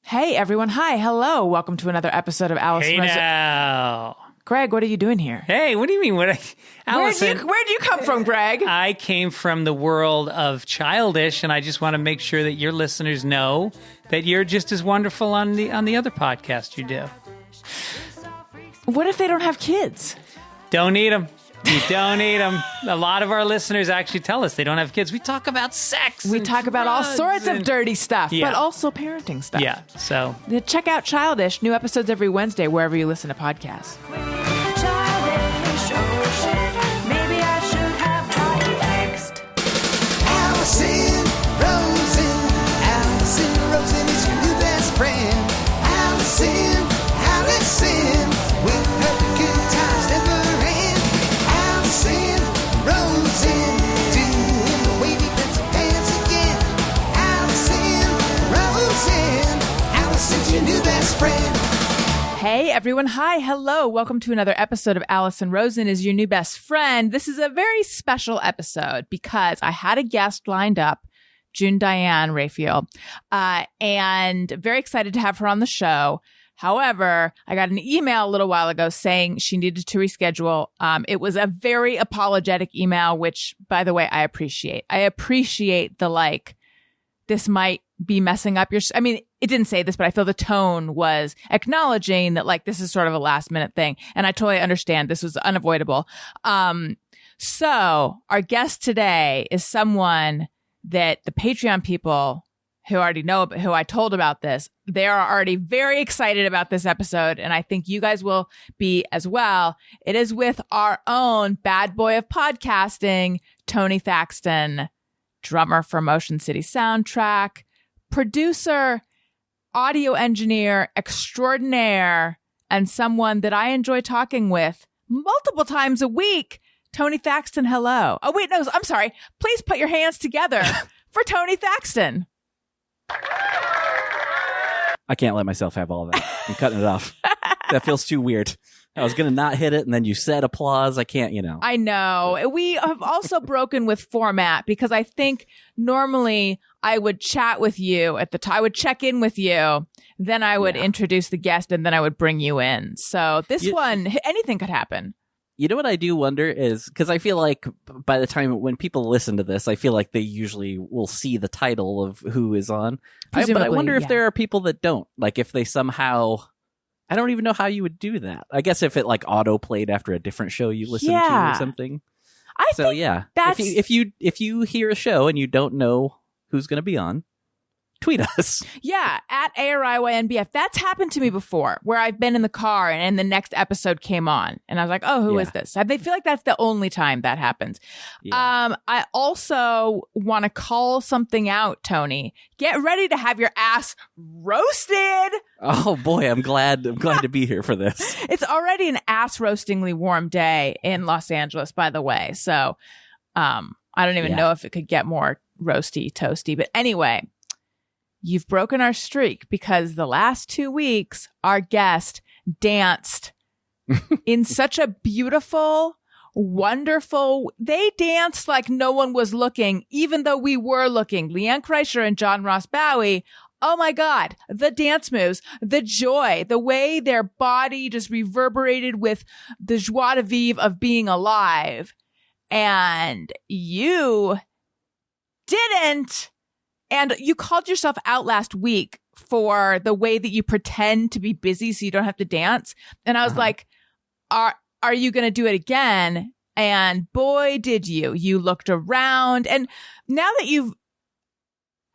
Hey, everyone. Hi. Hello. Welcome to another episode of Alice. Hey now. Greg, what are you doing here? Hey, what do you mean? Allison, Where'd you come from, Greg? I came from the world of Childish, and I just want to make sure that your listeners know that you're just as wonderful on the other podcast you do. What if they don't have kids? Don't need them. You don't need them. A lot of our listeners actually tell us they don't have kids. We talk about sex. We talk about all sorts of dirty stuff, Yeah. but also parenting stuff. Yeah, so. Check out Childish. New episodes every Wednesday, wherever you listen to podcasts. Maybe I should have got it fixed. Allison Rosen is your new best friend. Allison, with her good times never end. Allison Rosen, doing the wavy pencil dance again. Allison's your new best friend. Hey, everyone. Hi. Hello. Welcome to another episode of Allison Rosen is your new best friend. This is a very special episode because I had a guest lined up, June Diane Raphael, and very excited to have her on the show. However, I got an email a little while ago saying she needed to reschedule. It was a very apologetic email, which, by the way, I appreciate. I appreciate the, this might be messing up your... I mean, it didn't say this, but I feel the tone was acknowledging that, this is sort of a last minute thing. And I totally understand. This was unavoidable. So our guest today is someone that the Patreon people who already know, who I told about this, they are already very excited about this episode. And I think you guys will be as well. It is with our own bad boy of podcasting, Tony Thaxton, drummer for Motion City Soundtrack, producer, audio engineer extraordinaire, and someone that I enjoy talking with multiple times a week. Tony Thaxton, hello. Oh, wait, no, I'm sorry. Please put your hands together for Tony Thaxton. I can't let myself have all that. I'm cutting it off. That feels too weird. I was going to not hit it, and then you said applause. I can't, I know. We have also broken with format because I think normally I would chat with you at the time. I would check in with you. Then I would introduce the guest, and then I would bring you in. So this one, anything could happen. You know what I do wonder is, because I feel like by the time when people listen to this, I feel like they usually will see the title of who is on. But I wonder if there are people that don't. If they somehow... I don't even know how you would do that. I guess if it auto-played after a different show you listen to or something. If you hear a show and you don't know who's going to be on, tweet us. Yeah, at ARIYNBF. That's happened to me before, where I've been in the car and the next episode came on. And I was like, oh, who is this? I feel like that's the only time that happens. Yeah. I also want to call something out, Tony. Get ready to have your ass roasted. Oh, boy, I'm glad to be here for this. It's already an ass-roastingly warm day in Los Angeles, by the way. So I don't even know if it could get more roasty, toasty. But anyway... You've broken our streak because the last 2 weeks, our guest danced in such a beautiful, wonderful... They danced like no one was looking, even though we were looking. Leanne Kreischer and John Ross Bowie. Oh my God, the dance moves, the joy, the way their body just reverberated with the joie de vivre of being alive. And you didn't... And you called yourself out last week for the way that you pretend to be busy so you don't have to dance. And I was like, are you going to do it again? And boy, did you. You looked around. And now that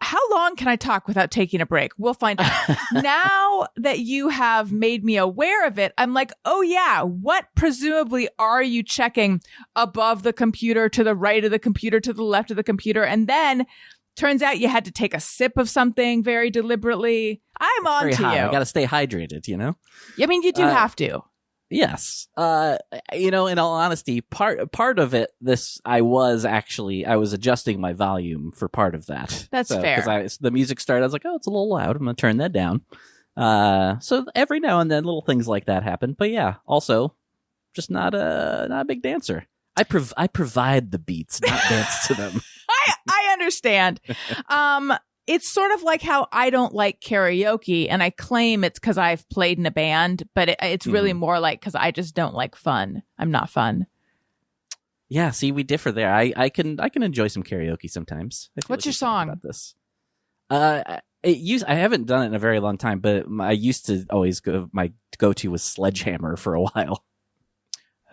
how long can I talk without taking a break? We'll find out. Now that you have made me aware of it, I'm like, oh yeah, what presumably are you checking above the computer, to the right of the computer, to the left of the computer? And then... turns out you had to take a sip of something very deliberately. I'm on to you. I got to stay hydrated, I mean, you do have to. Yes. In all honesty, part of it, I was adjusting my volume for part of that. That's fair. Because the music started, I was like, oh, it's a little loud. I'm going to turn that down. So every now and then little things like that happen. But yeah, also just not a big dancer. I provide the beats, not dance to them. I understand. it's sort of like how I don't like karaoke, and I claim it's because I've played in a band, but it's really more like because I just don't like fun. I'm not fun. Yeah, see, we differ there. I can enjoy some karaoke sometimes. What's your song? About this? I haven't done it in a very long time, but I used to always go. My go-to was Sledgehammer for a while.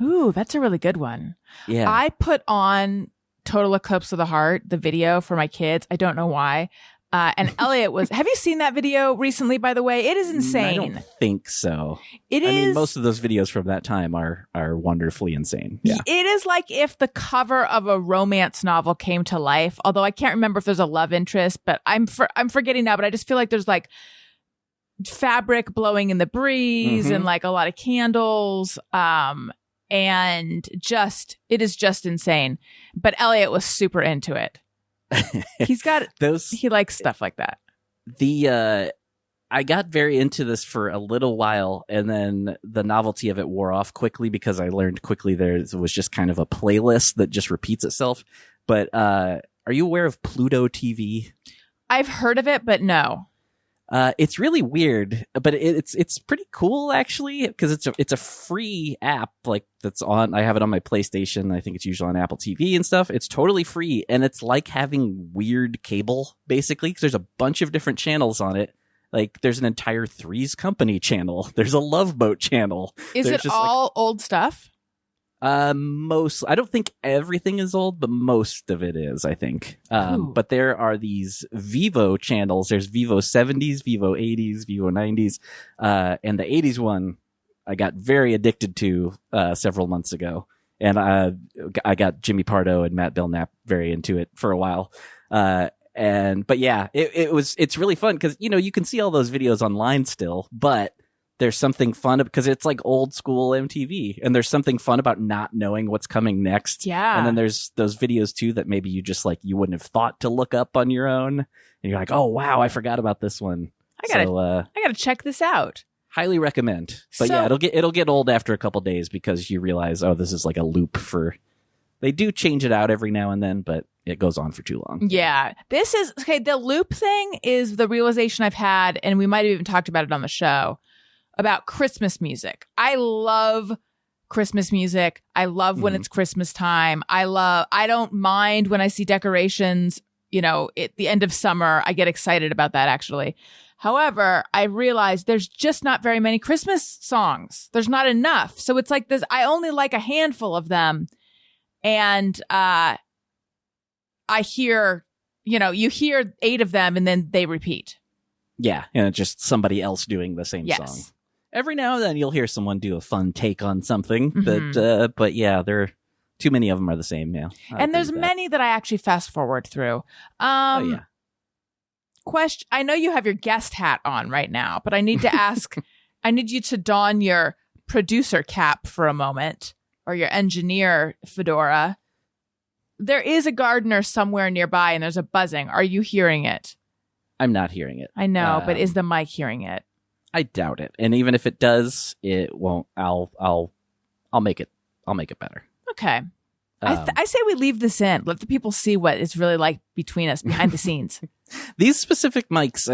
Ooh, that's a really good one. Yeah, I put on Total Eclipse of the Heart, the video for my kids. I don't know why. And Elliot was. Have you seen that video recently? By the way, it is insane. I don't think so. I mean, most of those videos from that time are wonderfully insane. Yeah, it is like if the cover of a romance novel came to life. Although I can't remember if there's a love interest, but I'm forgetting now. But I just feel like there's like fabric blowing in the breeze and like a lot of candles. And it is just insane. But Elliot was super into it. He's got he likes stuff like that. I got very into this for a little while, and then the novelty of it wore off quickly because I learned quickly there was just kind of a playlist that just repeats itself. But are you aware of Pluto TV? I've heard of it, but no. It's really weird, but it's pretty cool actually, because it's a free app like that's on. I have it on my PlayStation. I think it's usually on Apple TV and stuff. It's totally free, and it's like having weird cable basically, because there's a bunch of different channels on it. Like there's an entire Three's Company channel. There's a Love Boat channel. Is it all old stuff? I don't think everything is old, but most of it is, I think. But there are these Vivo channels. There's Vivo 70s, Vivo 80s, Vivo 90s. And the 80s one I got very addicted to several months ago. And I got Jimmy Pardo and Matt Belknap very into it for a while. But yeah, it's really fun because, you can see all those videos online still, but there's something fun because it's like old school MTV, and there's something fun about not knowing what's coming next. Yeah. And then there's those videos too that maybe you just you wouldn't have thought to look up on your own. And you're like, oh wow, I forgot about this one. I gotta check this out. Highly recommend. But yeah, it'll get old after a couple days because you realize, oh, this is like a loop they do change it out every now and then, but it goes on for too long. Yeah. This is okay. The loop thing is the realization I've had, and we might have even talked about it on the show, about Christmas music. I love Christmas music. I love when it's Christmas time. I don't mind when I see decorations, at the end of summer. I get excited about that actually. However, I realized there's just not very many Christmas songs. There's not enough. So it's like this, I only like a handful of them. And I hear, you hear 8 of them and then they repeat. Yeah. And it's just somebody else doing the same song. Every now and then you'll hear someone do a fun take on something, but yeah, too many of them are the same. Yeah, and there's many that I actually fast forward through. Question: I know you have your guest hat on right now, but I need to ask. I need you to don your producer cap for a moment, or your engineer fedora. There is a gardener somewhere nearby, and there's a buzzing. Are you hearing it? I'm not hearing it. I know, but is the mic hearing it? I doubt it. And even if it does, it won't. I'll make it better. Okay. I say we leave this in. Let the people see what it's really like between us behind the scenes. These specific mics,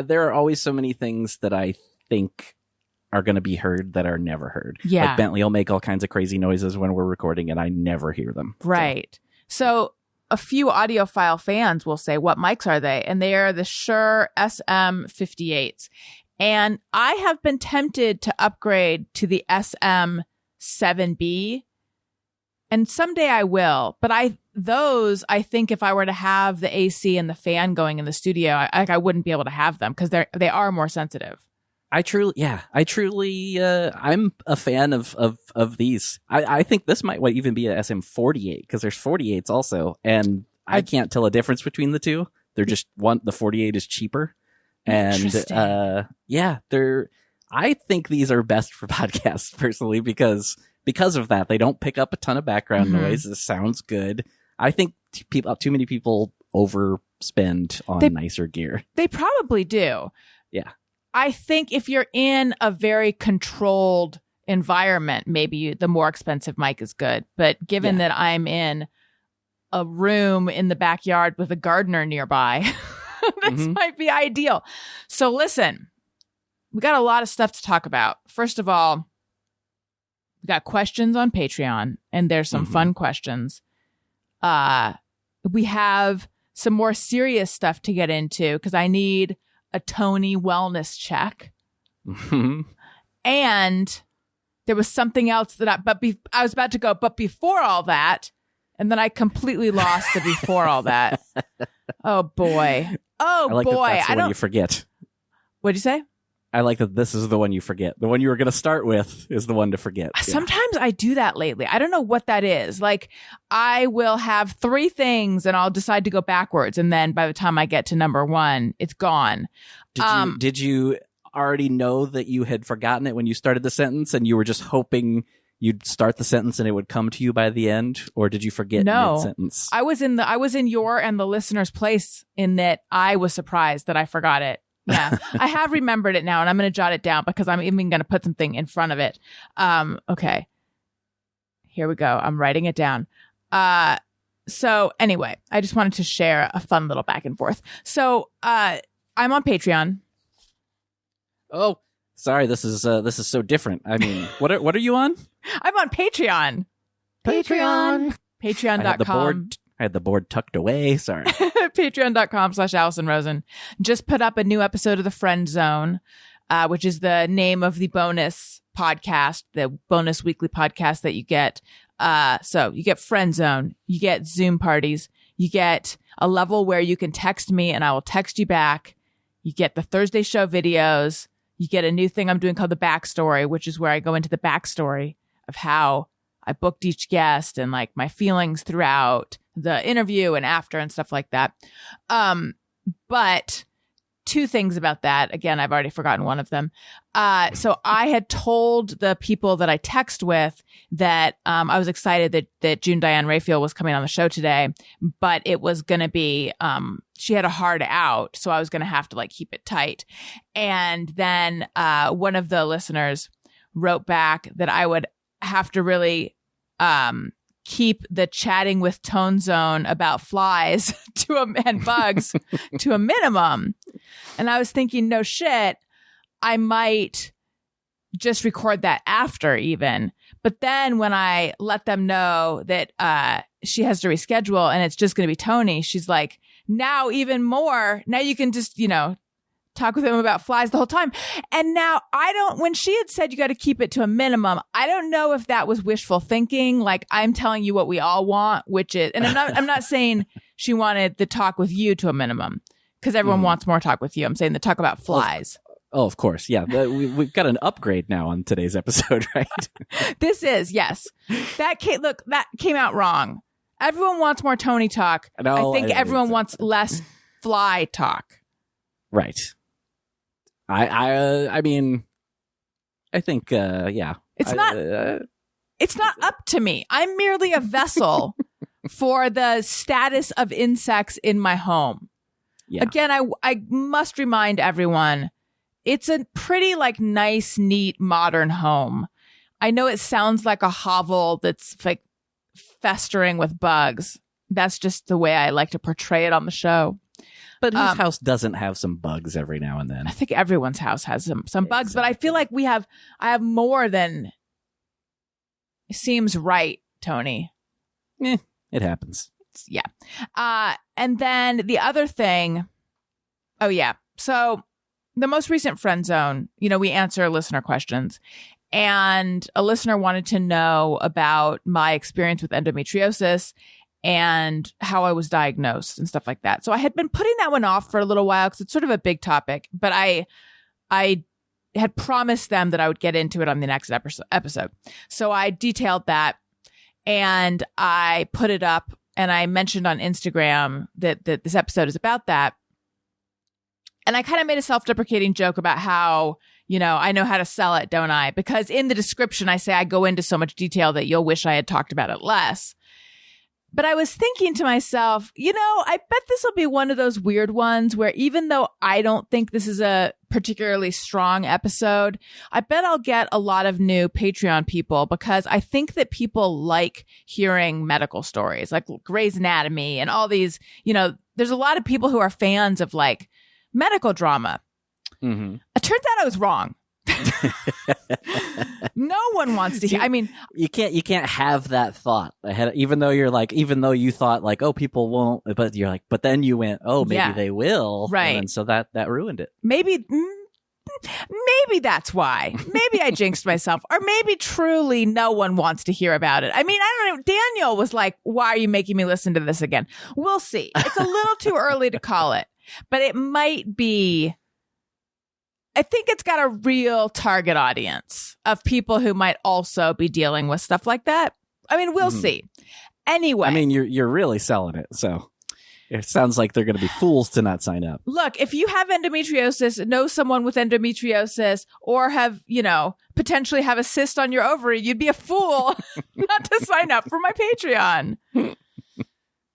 there are always so many things that I think are going to be heard that are never heard. Yeah. Like Bentley will make all kinds of crazy noises when we're recording, and I never hear them. Right. So a few audiophile fans will say, what mics are they? And they are the Shure Sm58s. And I have been tempted to upgrade to the SM7B. And someday I will. But I think if I were to have the AC and the fan going in the studio, I wouldn't be able to have them because they are more sensitive. I'm a fan of these. I think this might even be a SM48 because there's 48s also. And I can't tell a difference between the two. They're just the 48 is cheaper. And I think these are best for podcasts personally because of that. They don't pick up a ton of background noise. It sounds good. I think too many people overspend on nicer gear. They probably do. Yeah. I think if you're in a very controlled environment, maybe the more expensive mic is good. But given that I'm in a room in the backyard with a gardener nearby, This might be ideal. So listen, we got a lot of stuff to talk about. First of all, we got questions on Patreon, and there's some fun questions. We have some more serious stuff to get into because I need a Tony wellness check. And there was something else that I was about to go, but before all that, and then I completely lost the before all that. Oh boy. Oh I like boy. That's the one you forget. What'd you say? I like that this is the one you forget. The one you were going to start with is the one to forget. Yeah. Sometimes I do that lately. I don't know what that is. Like, I will have 3 things and I'll decide to go backwards. And then by the time I get to number 1, it's gone. Did you already know that you had forgotten it when you started the sentence and you were just hoping you'd start the sentence and it would come to you by the end? Or did you forget mid-sentence? I was in your and the listener's place in that I was surprised that I forgot it. Yeah, I have remembered it now, and I'm going to jot it down because I'm even going to put something in front of it. Okay, here we go. I'm writing it down. So anyway, I just wanted to share a fun little back and forth. So I'm on Patreon. Oh, sorry. This is so different. I mean, what are you on? I'm on Patreon. Patreon.com. I had the board tucked away. Sorry. Patreon.com/Allison Rosen. Just put up a new episode of The Friend Zone, which is the name of the bonus podcast, the bonus weekly podcast that you get. So you get Friend Zone, you get Zoom parties, you get a level where you can text me and I will text you back. You get the Thursday show videos. You get a new thing I'm doing called the backstory, which is where I go into the backstory of how I booked each guest and like my feelings throughout the interview and after and stuff like that. But 2 things about that. Again, I've already forgotten one of them. So I had told the people that I text with that I was excited that June Diane Raphael was coming on the show today, but it was going to be, she had a hard out. So I was going to have to like keep it tight. And then one of the listeners wrote back that I would have to really keep the chatting with Tone Zone about flies and bugs to a minimum. And I was thinking, no shit, I might just record that after even. But then when I let them know that she has to reschedule and it's just going to be Tony, she's like, now even more. Now you can just, talk with him about flies the whole time. And now when she had said you got to keep it to a minimum, I don't know if that was wishful thinking. Like I'm telling you what we all want, which is, and I'm not saying she wanted the talk with you to a minimum because everyone wants more talk with you. I'm saying the talk about flies. Oh, of course. Yeah. We've got an upgrade now on today's episode, right? This is, yes. That came out wrong. Everyone wants more Tony talk. No, I think everyone wants less fly talk. Right. I mean, I think, yeah. It's not up to me. I'm merely a vessel for the status of insects in my home. Yeah. Again, I must remind everyone, it's a pretty like nice, neat, modern home. I know it sounds like a hovel that's like festering with bugs. That's just the way I like to portray it on the show. But whose house doesn't have some bugs every now and then? I think everyone's house has some bugs, but I feel like I have more than seems right, Tony. It happens. Yeah. And then the other thing, so the most recent Friend Zone, we answer listener questions. And a listener wanted to know about my experience with endometriosis and how I was diagnosed and stuff like that. So I had been putting that one off for a little while because it's sort of a big topic, but I had promised them that I would get into it on the next episode. So I detailed that and I put it up and I mentioned on Instagram that this episode is about that. And I kind of made a self-deprecating joke about how, I know how to sell it, don't I? Because in the description, I say I go into so much detail that you'll wish I had talked about it less. But I was thinking to myself, I bet this will be one of those weird ones where even though I don't think this is a particularly strong episode, I bet I'll get a lot of new Patreon people because I think that people like hearing medical stories like Grey's Anatomy and all these, there's a lot of people who are fans of like medical drama. Mm-hmm. It turns out I was wrong. No one wants to hear. I mean, you can't have that thought ahead, even though you thought like, oh, people won't, but you're like, but then you went, oh, maybe they will. Right. And so that ruined it. Maybe that's why. Maybe I jinxed myself, or maybe truly no one wants to hear about it. I mean, I don't know. Daniel was like, why are you making me listen to this again? We'll see. It's a little too early to call it, but it might be. I think it's got a real target audience of people who might also be dealing with stuff like that. I mean, we'll see. Anyway. I mean, you're really selling it, so it sounds like they're going to be fools to not sign up. Look, if you have endometriosis, know someone with endometriosis, or have, potentially have a cyst on your ovary, you'd be a fool not to sign up for my Patreon.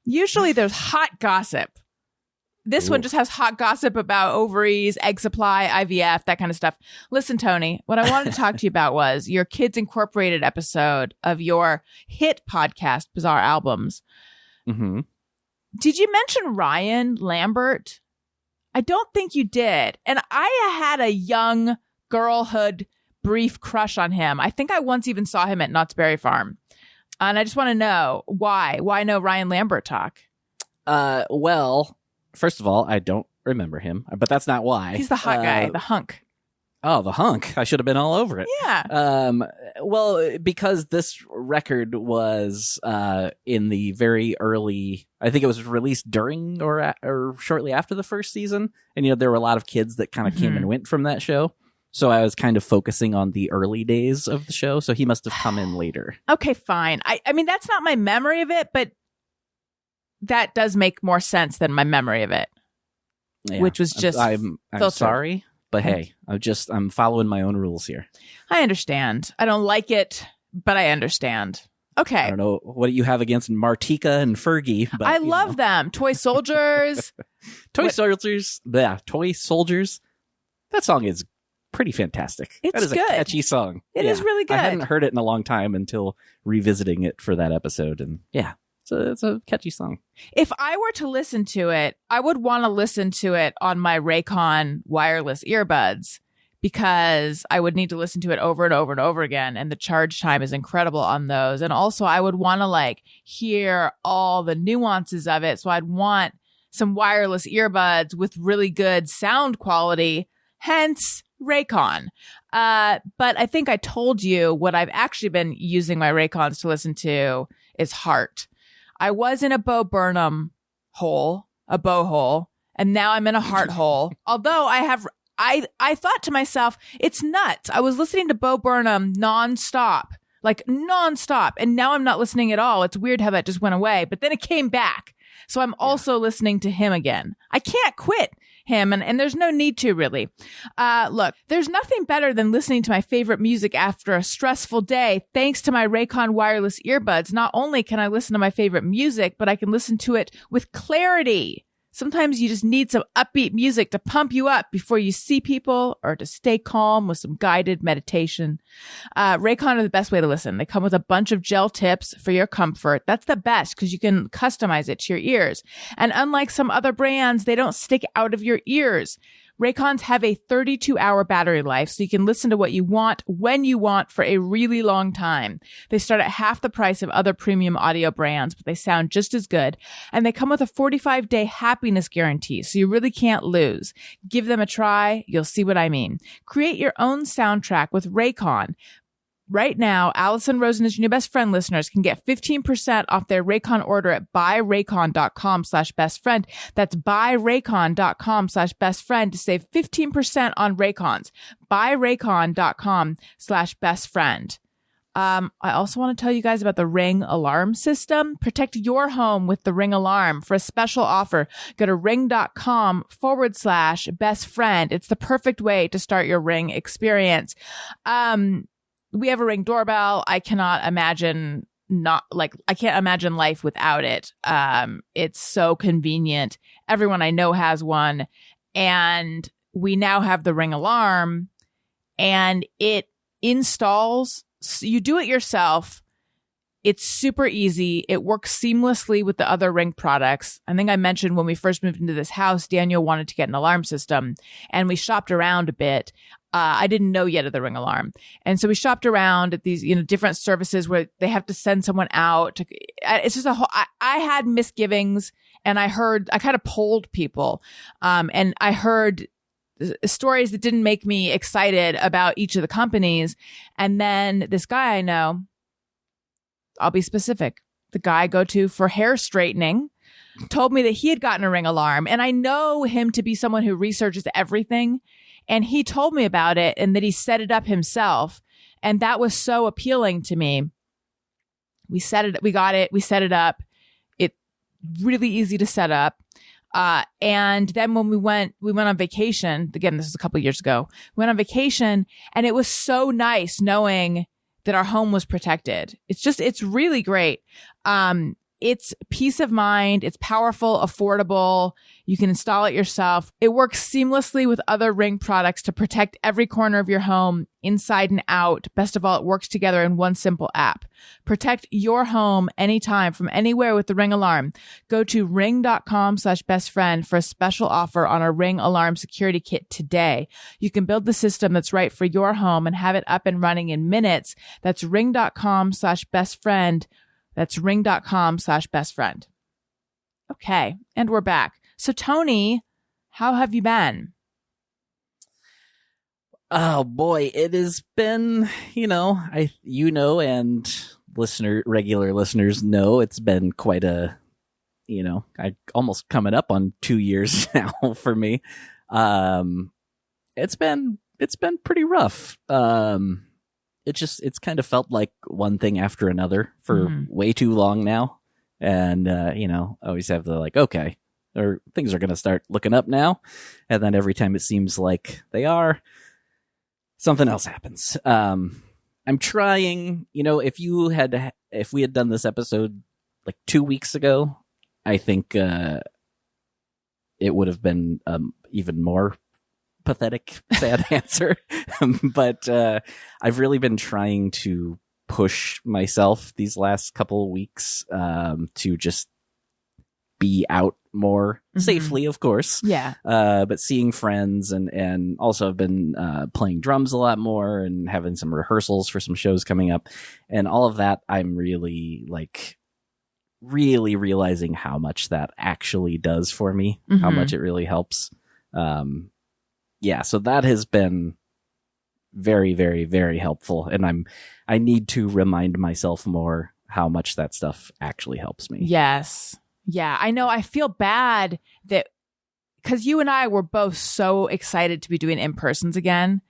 Usually there's hot gossip. This one just has hot gossip about ovaries, egg supply, IVF, that kind of stuff. Listen, Tony, what I wanted to talk to you about was your Kids Incorporated episode of your hit podcast, Bizarre Albums. Mm-hmm. Did you mention Ryan Lambert? I don't think you did. And I had a young girlhood brief crush on him. I think I once even saw him at Knott's Berry Farm. And I just want to know why. Why no Ryan Lambert talk? Well, first of all, I don't remember him, but that's not why. He's the hot guy, the hunk. Oh, the hunk. I should have been all over it. Yeah. Well, because this record was in the very early, I think it was released during or shortly after the first season. And, there were a lot of kids that kind of came and went from that show. So I was kind of focusing on the early days of the show. So he must have come in later. Okay, fine. I mean, that's not my memory of it, but that does make more sense than my memory of it, which was just I'm sorry, but hey, I'm following my own rules here. I understand. I don't like it, but I understand. Okay. I don't know what you have against Martika and Fergie, but I love them. Toy Soldiers. Soldiers. Yeah, Toy Soldiers. That song is pretty fantastic. It's that is good. A catchy song. It is really good. I hadn't heard it in a long time until revisiting it for that episode, and it's a catchy song. If I were to listen to it, I would want to listen to it on my Raycon wireless earbuds, because I would need to listen to it over and over and over again. And the charge time is incredible on those. And also I would want to hear all the nuances of it. So I'd want some wireless earbuds with really good sound quality, hence Raycon. But I think I told you what I've actually been using my Raycons to listen to is Heart. I was in a Bo Burnham hole, a bow hole, and now I'm in a heart hole. Although I thought to myself, it's nuts. I was listening to Bo Burnham nonstop, and now I'm not listening at all. It's weird how that just went away, but then it came back. So I'm also listening to him again. I can't quit him, and there's no need to, really. Look, there's nothing better than listening to my favorite music after a stressful day. Thanks to my Raycon wireless earbuds, not only can I listen to my favorite music, but I can listen to it with clarity. Sometimes you just need some upbeat music to pump you up before you see people, or to stay calm with some guided meditation. Raycon are the best way to listen. They come with a bunch of gel tips for your comfort. That's the best because you can customize it to your ears. And unlike some other brands, they don't stick out of your ears. Raycons have a 32-hour battery life, so you can listen to what you want when you want for a really long time. They start at half the price of other premium audio brands, but they sound just as good. And they come with a 45-day happiness guarantee, so you really can't lose. Give them a try. You'll see what I mean. Create your own soundtrack with Raycon. Right now, Allison Rosen is your new best friend listeners can get 15% off their Raycon order at buyraycon.com/bestfriend. That's buyraycon.com/bestfriend to save 15% on Raycons. Buyraycon.com/bestfriend. I also want to tell you guys about the Ring alarm system. Protect your home with the Ring alarm. For a special offer, go to ring.com/bestfriend. It's the perfect way to start your Ring experience. We have a Ring doorbell. I cannot imagine I can't imagine life without it. It's so convenient. Everyone I know has one, and we now have the Ring alarm, and it installs. You do it yourself. It's super easy. It works seamlessly with the other Ring products. I think I mentioned when we first moved into this house, Daniel wanted to get an alarm system, and we shopped around a bit. I didn't know yet of the Ring alarm. And so we shopped around at these, different services where they have to send someone out. It's just I had misgivings, and I kind of polled people. And I heard stories that didn't make me excited about each of the companies. And then this guy I know, I'll be specific. The guy I go to for hair straightening told me that he had gotten a Ring alarm. And I know him to be someone who researches everything. And he told me about it and that he set it up himself. And that was so appealing to me. We set it up. It's really easy to set up. And then when we went on vacation, again, this was a couple of years ago, we went on vacation, and it was so nice knowing that our home was protected. It's really great. It's peace of mind. It's powerful, affordable. You can install it yourself. It works seamlessly with other Ring products to protect every corner of your home, inside and out. Best of all, it works together in one simple app. Protect your home anytime from anywhere with the Ring alarm. Go to ring.com/bestfriend for a special offer on a Ring alarm security kit today. You can build the system that's right for your home and have it up and running in minutes. That's ring.com/bestfriend. That's ring.com/bestfriend. Okay. And we're back. So Tony, how have you been? Oh boy, it has been, and regular listeners know it's been quite a, I almost coming up on 2 years now for me. It's been pretty rough. It's kind of felt like one thing after another for way too long now. And, always have the okay, or things are going to start looking up now. And then every time it seems like they are, something else happens. I'm trying, if we had done this episode 2 weeks ago, I think, it would have been, even more pathetic, sad answer. But I've really been trying to push myself these last couple of weeks to just be out more safely, of course. Yeah. But seeing friends and also I've been playing drums a lot more and having some rehearsals for some shows coming up. And all of that, I'm really really realizing how much that actually does for me, how much it really helps. Yeah, so that has been very, very, very helpful. And I need to remind myself more how much that stuff actually helps me. Yes. Yeah, I know. I feel bad that because you and I were both so excited to be doing in-persons again.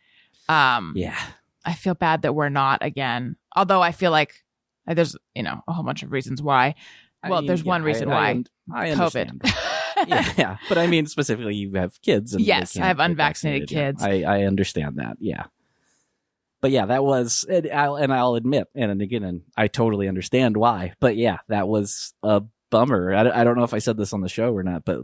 Yeah. I feel bad that we're not again. Although I feel like there's, a whole bunch of reasons why. Well, there's one reason why. I COVID. Understand. yeah, but I mean, specifically, you have kids. And yes, I have unvaccinated kids. I understand that, yeah. But yeah, that was, and I'll admit, and again, and I totally understand why, but yeah, that was a bummer. I don't know if I said this on the show or not, but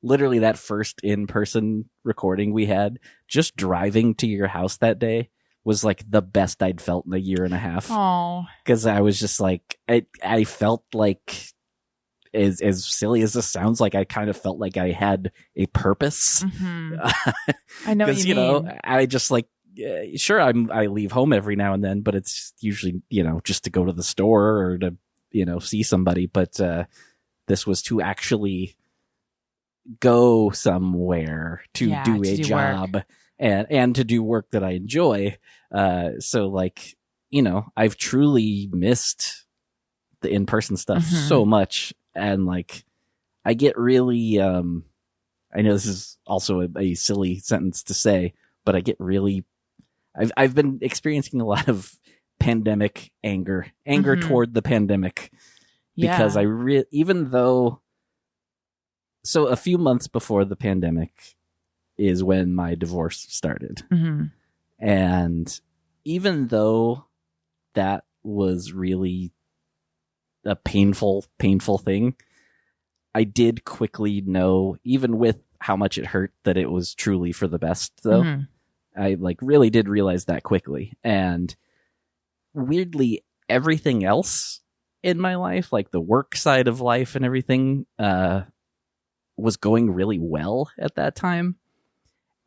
literally that first in-person recording we had, just driving to your house that day was the best I'd felt in a year and a half. Oh, because I was just I felt as silly as this sounds, I kind of felt like I had a purpose. I know what you mean. I just sure, I leave home every now and then, but it's usually, just to go to the store or to, see somebody. But this was to actually go somewhere to do a job and to do work that I enjoy. So I've truly missed the in-person stuff so much. And I get really, I know this is also a silly sentence to say, but I get really, I've been experiencing a lot of pandemic anger toward the pandemic, because even though, so a few months before the pandemic is when my divorce started. And even though that was really a painful thing, I did quickly know, even with how much it hurt, that it was truly for the best, though. I really did realize that quickly. And weirdly, everything else in my life, like the work side of life and everything, was going really well at that time.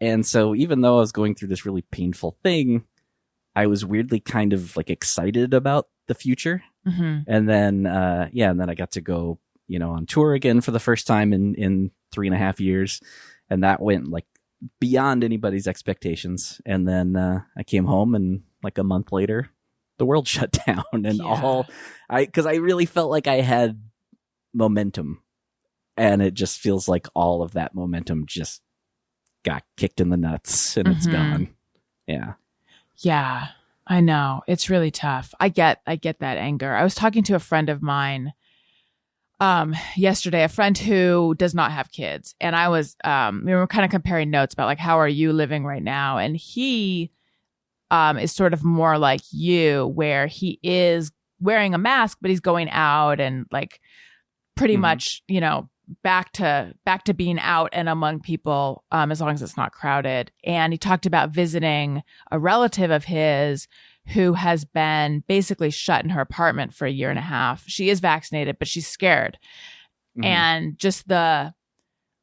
And so even though I was going through this really painful thing, I was weirdly kind of like excited about the future. And then, and then I got to go, on tour again for the first time in 3.5 years. And that went like beyond anybody's expectations. And then I came home, and like a month later, the world shut down, and because I really felt like I had momentum, and it just feels like all of that momentum just got kicked in the nuts, and it's gone. Yeah, I know. It's really tough. I get that anger. I was talking to a friend of mine yesterday, a friend who does not have kids. And I was, we were kind of comparing notes about like, how are you living right now? And he is sort of more like you, where he is wearing a mask, but he's going out and like pretty much, back to being out and among people, as long as it's not crowded. And he talked about visiting a relative of his who has been basically shut in her apartment for 1.5 years. She is vaccinated, but she's scared. And just the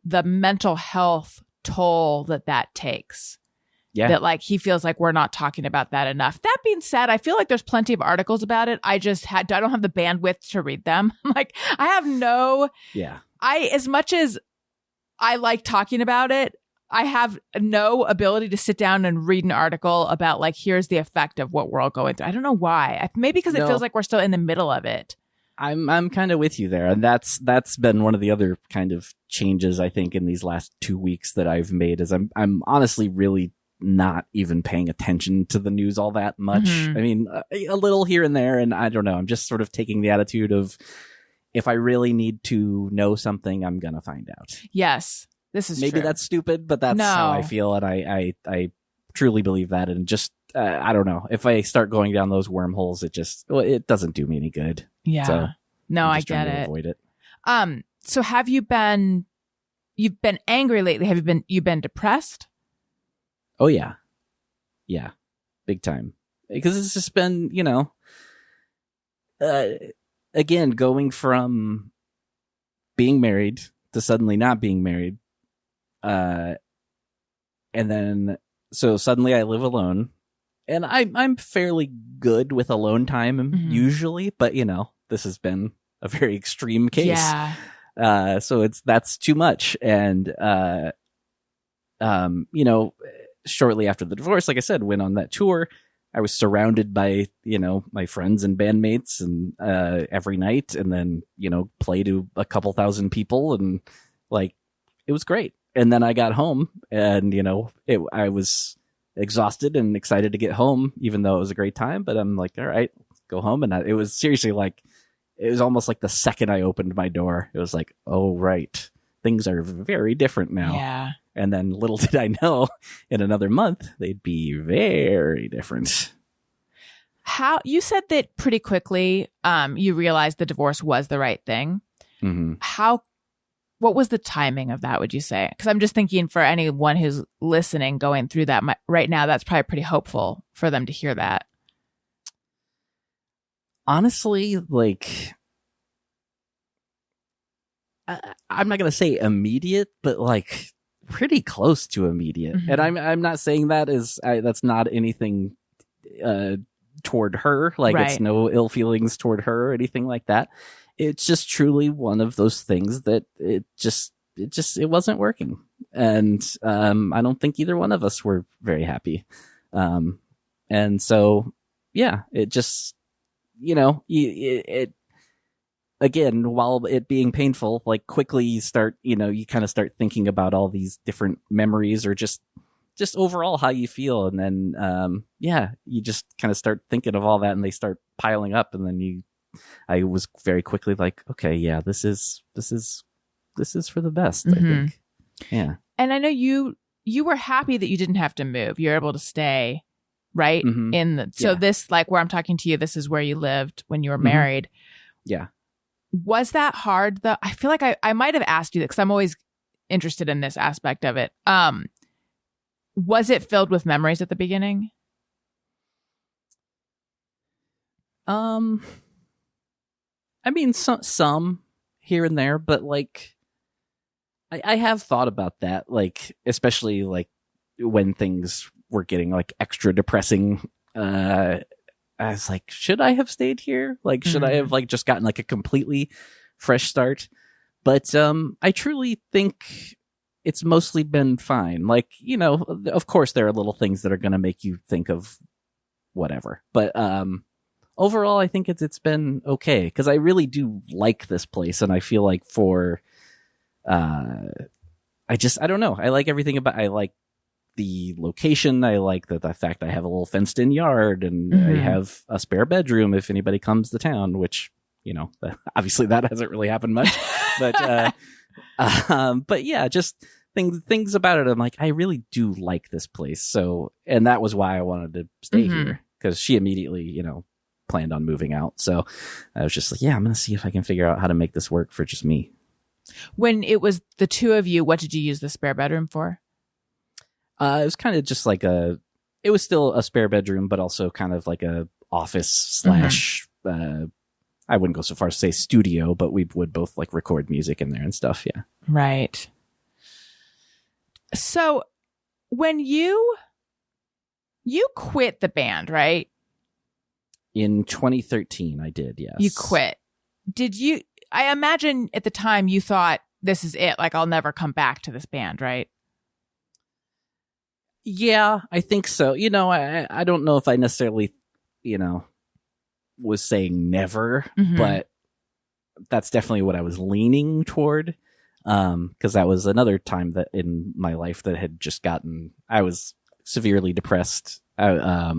mental health toll that takes. Yeah. That like he feels like we're not talking about that enough. That being said, I feel like there's plenty of articles about it. I don't have the bandwidth to read them. Like I have as much as I like talking about it, I have no ability to sit down and read an article about like, here's the effect of what we're all going through. I don't know why. Maybe because it feels like we're still in the middle of it. I'm kind of with you there. And that's been one of the other kind of changes, I think, in these last 2 weeks that I've made, is I'm honestly really not even paying attention to the news all that much. I mean, a little here and there. And I don't know. I'm just sort of taking the attitude of, if I really need to know something, I'm going to find out. Yes. This is maybe true. That's stupid, but that's how I feel, and I truly believe that. And just I don't know, if I start going down those wormholes, it doesn't do me any good. Yeah, so no, I get it. Avoid it. So you've been angry lately? Have you been depressed? Oh yeah, big time. Because it's just been again going from being married to suddenly not being married. And then, so suddenly I live alone, and I'm fairly good with alone time usually, but this has been a very extreme case. Yeah. So that's too much. And, shortly after the divorce, like I said, went on that tour. I was surrounded by, my friends and bandmates and, every night, and then, play to a couple thousand people, and like, it was great. And then I got home, and, I was exhausted and excited to get home, even though it was a great time, but I'm like, all right, go home. And it was seriously like, it was almost like the second I opened my door, it was like, oh, right. Things are very different now. Yeah. And then little did I know, in another month, they'd be very different. How you said that pretty quickly, you realized the divorce was the right thing. What was the timing of that, would you say? Because I'm just thinking, for anyone who's listening, going through that right now, that's probably pretty hopeful for them to hear that. Honestly, like, I'm not going to say immediate, but like pretty close to immediate. And I'm not saying that that's not anything toward her. Like, it's no ill feelings toward her or anything like that. It's just truly one of those things that it wasn't working. And I don't think either one of us were very happy. And so, yeah, it just, it again, while it being painful, like quickly you start, you kind of start thinking about all these different memories, or just overall how you feel. And then, you just kind of start thinking of all that, and they start piling up. And then I was very quickly like, okay, yeah, this is for the best, I think. Yeah. And I know you were happy that you didn't have to move. You're able to stay right so this, like where I'm talking to you, this is where you lived when you were married. Yeah. Was that hard though? I feel like I might have asked you that, because I'm always interested in this aspect of it. Was it filled with memories at the beginning? I mean, some here and there, but like, I have thought about that, like, especially like when things were getting like extra depressing. I was like, should I have stayed here? Like, should I have like just gotten like a completely fresh start? But I truly think it's mostly been fine. Like, you know, of course there are little things that are going to make you think of whatever. But overall, I think it's been okay, because I really do like this place, and I feel like I don't know. I like everything I like the location. I like the fact I have a little fenced in yard, and I have a spare bedroom if anybody comes to town, which, you know, obviously that hasn't really happened much, but yeah, just things about it. I'm like, I really do like this place. So, and that was why I wanted to stay here, because she immediately, you know, planned on moving out. So I was just like, yeah, I'm going to see if I can figure out how to make this work for just me. When it was the two of you, what did you use the spare bedroom for? It was kind of just like it was still a spare bedroom, but also kind of like a office slash, I wouldn't go so far as to say studio, but we would both like record music in there and stuff. Yeah. Right. So when you quit the band, right? In 2013, I did, yes. You quit. Did you, I imagine at the time you thought, this is it, like I'll never come back to this band, right? Yeah, I think so. You know, I don't know if I necessarily, you know, was saying never, but that's definitely what I was leaning toward. Because that was another time that in my life that had just I was severely depressed. I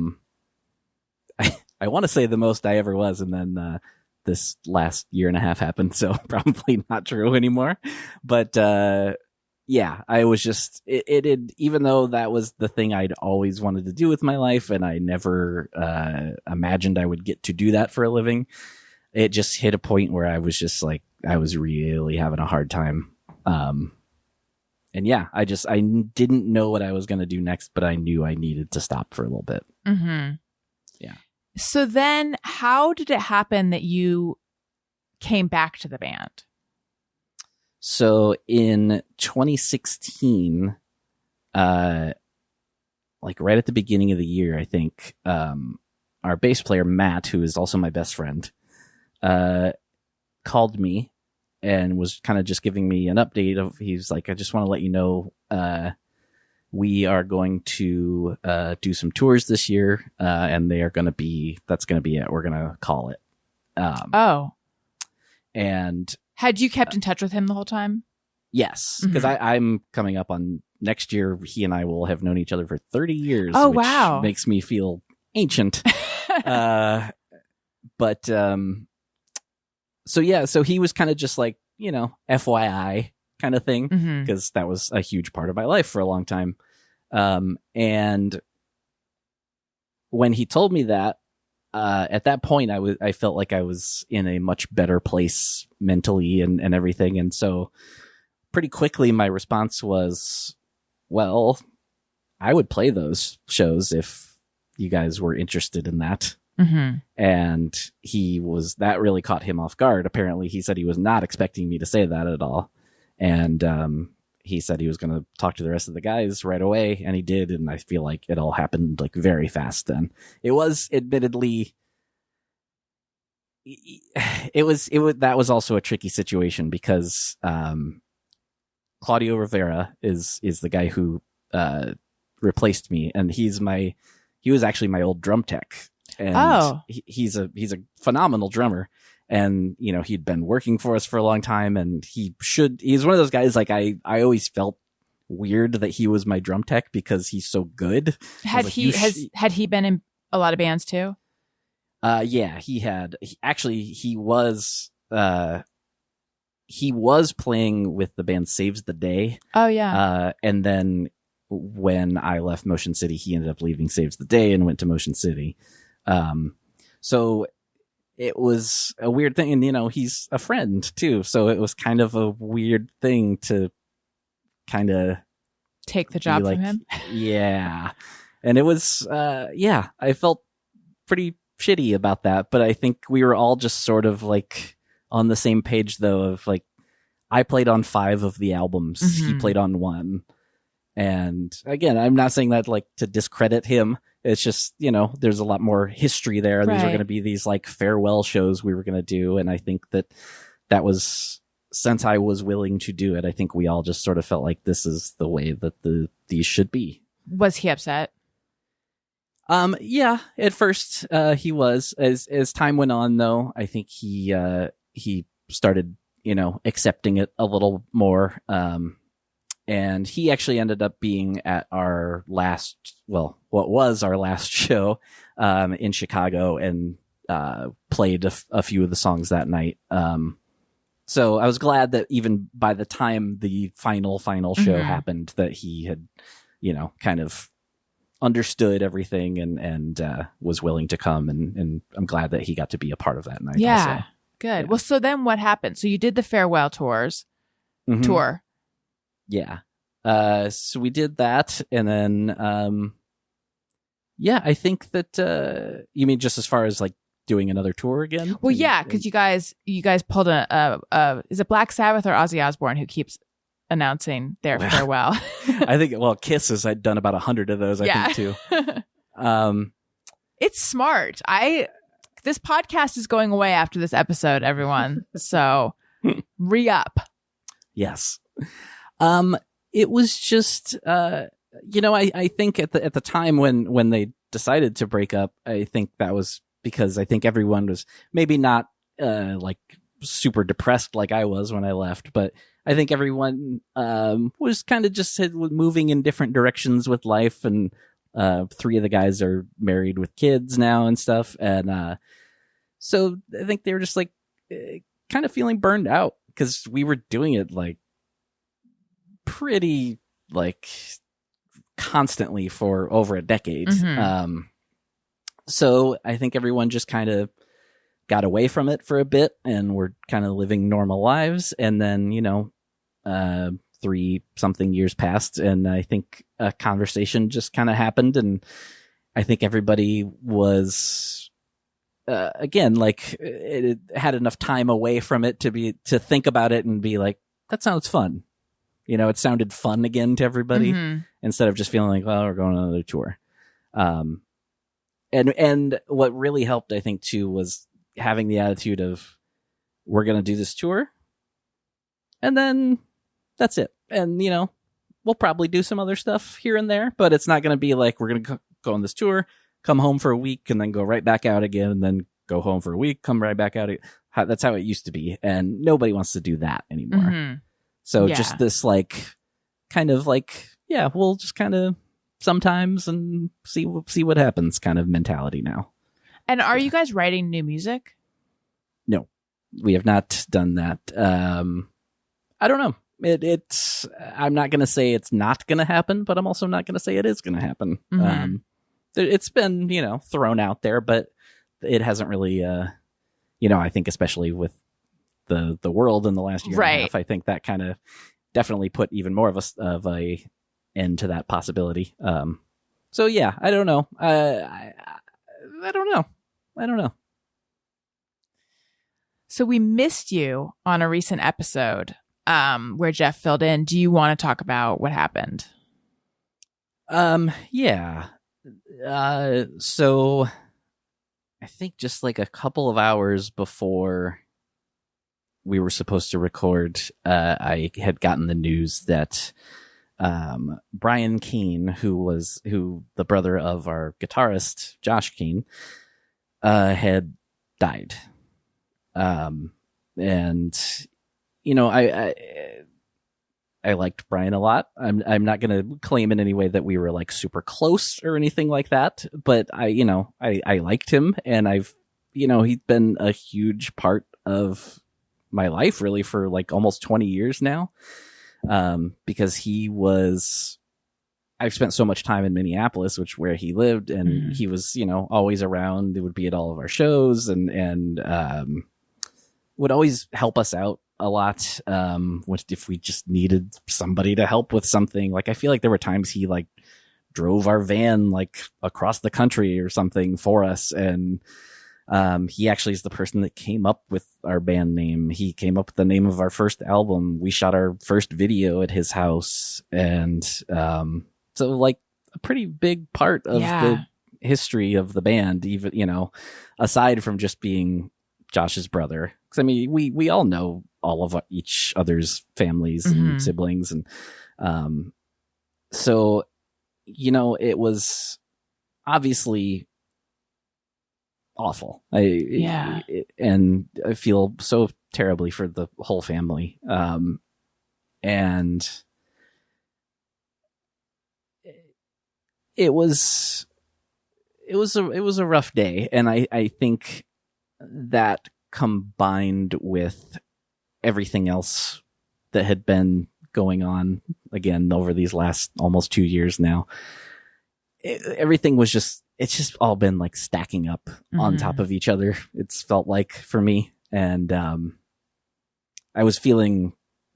want to say the most I ever was, and then this last year and a half happened, so probably not true anymore. But yeah, I was just it even though that was the thing I'd always wanted to do with my life, and I never imagined I would get to do that for a living. It just hit a point where I was just like, I was really having a hard time. And yeah, I didn't know what I was going to do next, but I knew I needed to stop for a little bit. Yeah. So then how did it happen that you came back to the band? So in 2016, like right at the beginning of the year, I think, our bass player, Matt, who is also my best friend, called me and was kind of just giving me an update he's like, I just want to let you know, we are going to do some tours this year, and that's going to be it. We're going to call it. And had you kept in touch with him the whole time? Yes, because I'm coming up on next year. He and I will have known each other for 30 years. Oh, which wow. Makes me feel ancient. But so yeah, so he was kind of just like, you know, FYI kind of thing, because that was a huge part of my life for a long time. And when he told me that, at that point I felt like I was in a much better place mentally and everything. And so pretty quickly my response was, well, I would play those shows if you guys were interested in that. And that really caught him off guard. Apparently he said he was not expecting me to say that at all. And, he said he was going to talk to the rest of the guys right away, and he did. And I feel like it all happened like very fast then. It was admittedly, that was also a tricky situation because, Claudio Rivera is the guy who, replaced me, and he was actually my old drum tech. And he's a phenomenal drummer. And, you know, he'd been working for us for a long time, and he's one of those guys, like, I always felt weird that he was my drum tech because he's so good. Had he been in a lot of bands too? Yeah, he had. He was playing with the band Saves the Day. Oh, yeah. And then when I left Motion City, he ended up leaving Saves the Day and went to Motion City. So it was a weird thing. And, you know, he's a friend too. So it was kind of a weird thing to kind of take the job from him. Yeah. And it was, I felt pretty shitty about that. But I think we were all just sort of like on the same page though of like, I played on 5 of the albums. He played on 1. And again, I'm not saying that like to discredit him. It's just, there's a lot more history there. These were going to be these like farewell shows we were going to do. And I think that was, since I was willing to do it, I think we all just sort of felt like this is the way that these should be. Was he upset? Yeah, at first, he was. As time went on though, I think he started, accepting it a little more. And he actually ended up being at our what was our last show, in Chicago, and, played a few of the songs that night. So I was glad that even by the time the final show happened, that he had, kind of understood everything and was willing to come. And I'm glad that he got to be a part of that night. Yeah. Also. Good. Yeah. Well, so then what happened? So you did the farewell tour. Yeah. So we did that. And then, I think that, you mean just as far as like doing another tour again? Well, yeah, because you guys pulled is it Black Sabbath or Ozzy Osbourne who keeps announcing their farewell? I think, Kiss has done about 100 of those, I think, too. It's smart. This podcast is going away after this episode, everyone. So re-up. Yes. It was just, I think at the time when they decided to break up, I think that was because I think everyone was maybe not like super depressed like I was when I left, but I think everyone was kind of just moving in different directions with life, and 3 of the guys are married with kids now and stuff, and so I think they were just like kind of feeling burned out because we were doing it like pretty like constantly for over a decade. So I think everyone just kind of got away from it for a bit and we're kind of living normal lives. And then, 3 something years passed, and I think a conversation just kind of happened. And I think everybody was, again, like it had enough time away from it to think about it and be like, that sounds fun. It sounded fun again to everybody instead of just feeling like, well, we're going on another tour. And what really helped, I think, too, was having the attitude of, we're going to do this tour and then that's it. And, we'll probably do some other stuff here and there, but it's not going to be like, we're going to go on this tour, come home for a week and then go right back out again, and then go home for a week, come right back out. That's how it used to be. And nobody wants to do that anymore. So just this like, kind of like, we'll just kind of sometimes and see what happens kind of mentality now. And are you guys writing new music? No, we have not done that. I don't know. It's I'm not going to say it's not going to happen, but I'm also not going to say it is going to happen. It's been, thrown out there, but it hasn't really, I think especially with the world in the last year and a half, I think that kind of definitely put even more of a end to that possibility. So yeah, I don't know. I don't know. So we missed you on a recent episode where Jeff filled in. Do you want to talk about what happened? Yeah. So I think just like a couple of hours before we were supposed to record, I had gotten the news that Brian Cain, who the brother of our guitarist Josh Cain, had died. And I liked Brian a lot. I'm not going to claim in any way that we were like super close or anything like that, but I liked him, and he's been a huge part of my life really for like almost 20 years now. Because I've spent so much time in Minneapolis, where he lived, and he was, always around. It would be at all of our shows and would always help us out a lot. If we just needed somebody to help with something, like I feel like there were times he like drove our van like across the country or something for us. And, He actually is the person that came up with our band name. He came up with the name of our first album. We shot our first video at his house. And so like a pretty big part of the history of the band, even, you know, aside from just being Josh's brother. Because I mean, we all know all of each other's families and siblings. And so, you know, it was obviously awful. And I feel so terribly for the whole family. And it was a rough day. And I think that combined with everything else that had been going on again over these last almost 2 years now, everything was it's just all been like stacking up on top of each other. It's felt like for me. And I was feeling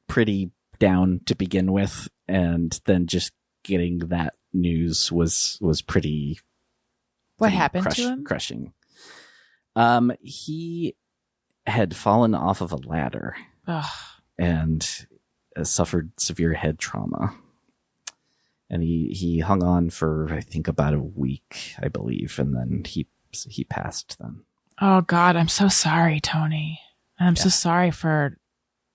pretty down to begin with. And then just getting that news was pretty. What happened to him? Crushing. He had fallen off of a ladder and suffered severe head trauma. And he hung on for, I think, about a week, I believe. And then he passed then. Oh, God. I'm so sorry, Tony. I'm so sorry for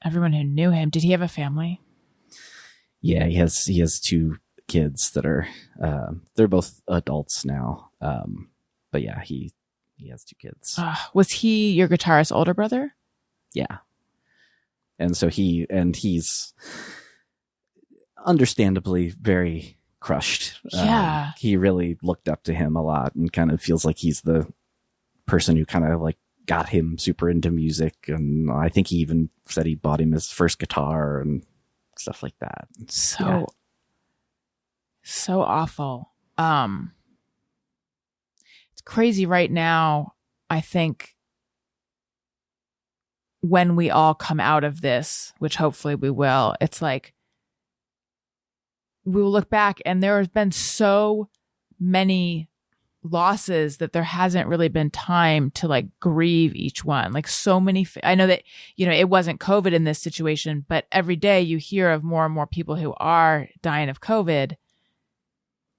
everyone who knew him. Did he have a family? Yeah, he has 2 kids that are, they're both adults now. But yeah, he has 2 kids. Was he your guitarist's older brother? Yeah. And so he's understandably very crushed. Yeah. He really looked up to him a lot and kind of feels like he's the person who kind of like got him super into music. And I think he even said he bought him his first guitar and stuff like that. So awful. It's crazy right now. I think when we all come out of this, which hopefully we will, it's like we will look back and there has been so many losses that there hasn't really been time to like grieve each one. Like so many, I know that, you know, it wasn't COVID in this situation, but every day you hear of more and more people who are dying of COVID.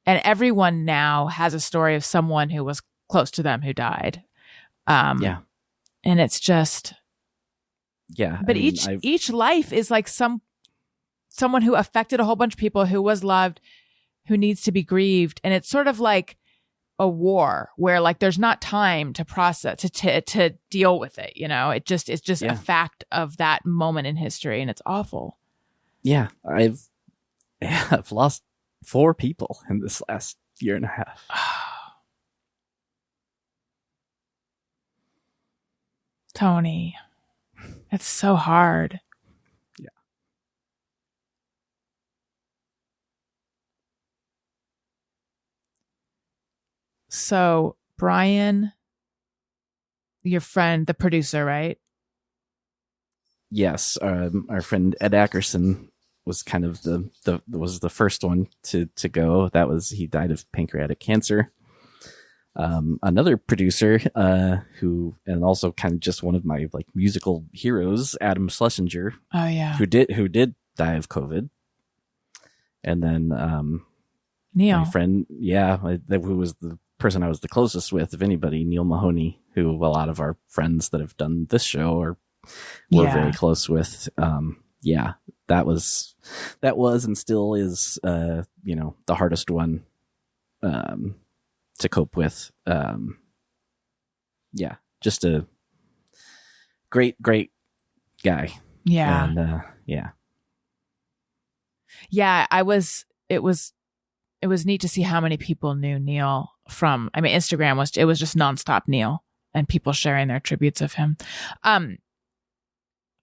And everyone now has a story of someone who was close to them who died. And it's just, but each life is like someone who affected a whole bunch of people, who was loved, who needs to be grieved. And it's sort of like a war where like there's not time to process, to deal with it. You know, it's just a fact of that moment in history, and it's awful. Yeah. I've lost 4 people in this last year and a half. Tony, it's so hard. Yeah. So, Brian, your friend, the producer, right? Yes. Our friend Ed Ackerson was kind of was the first one to go. He died of pancreatic cancer. Another producer, who, and also kind of just one of my like musical heroes, Adam Schlesinger. Oh yeah. Who did die of COVID. And then, Neil, my friend, who was the person I was the closest with, if anybody, Neil Mahoney, who a lot of our friends that have done this show were very close with. That was and still is, the hardest one, to cope with. Just a great guy. Yeah. And, it was neat to see how many people knew Neil from, I mean, Instagram was just nonstop Neil and people sharing their tributes of him.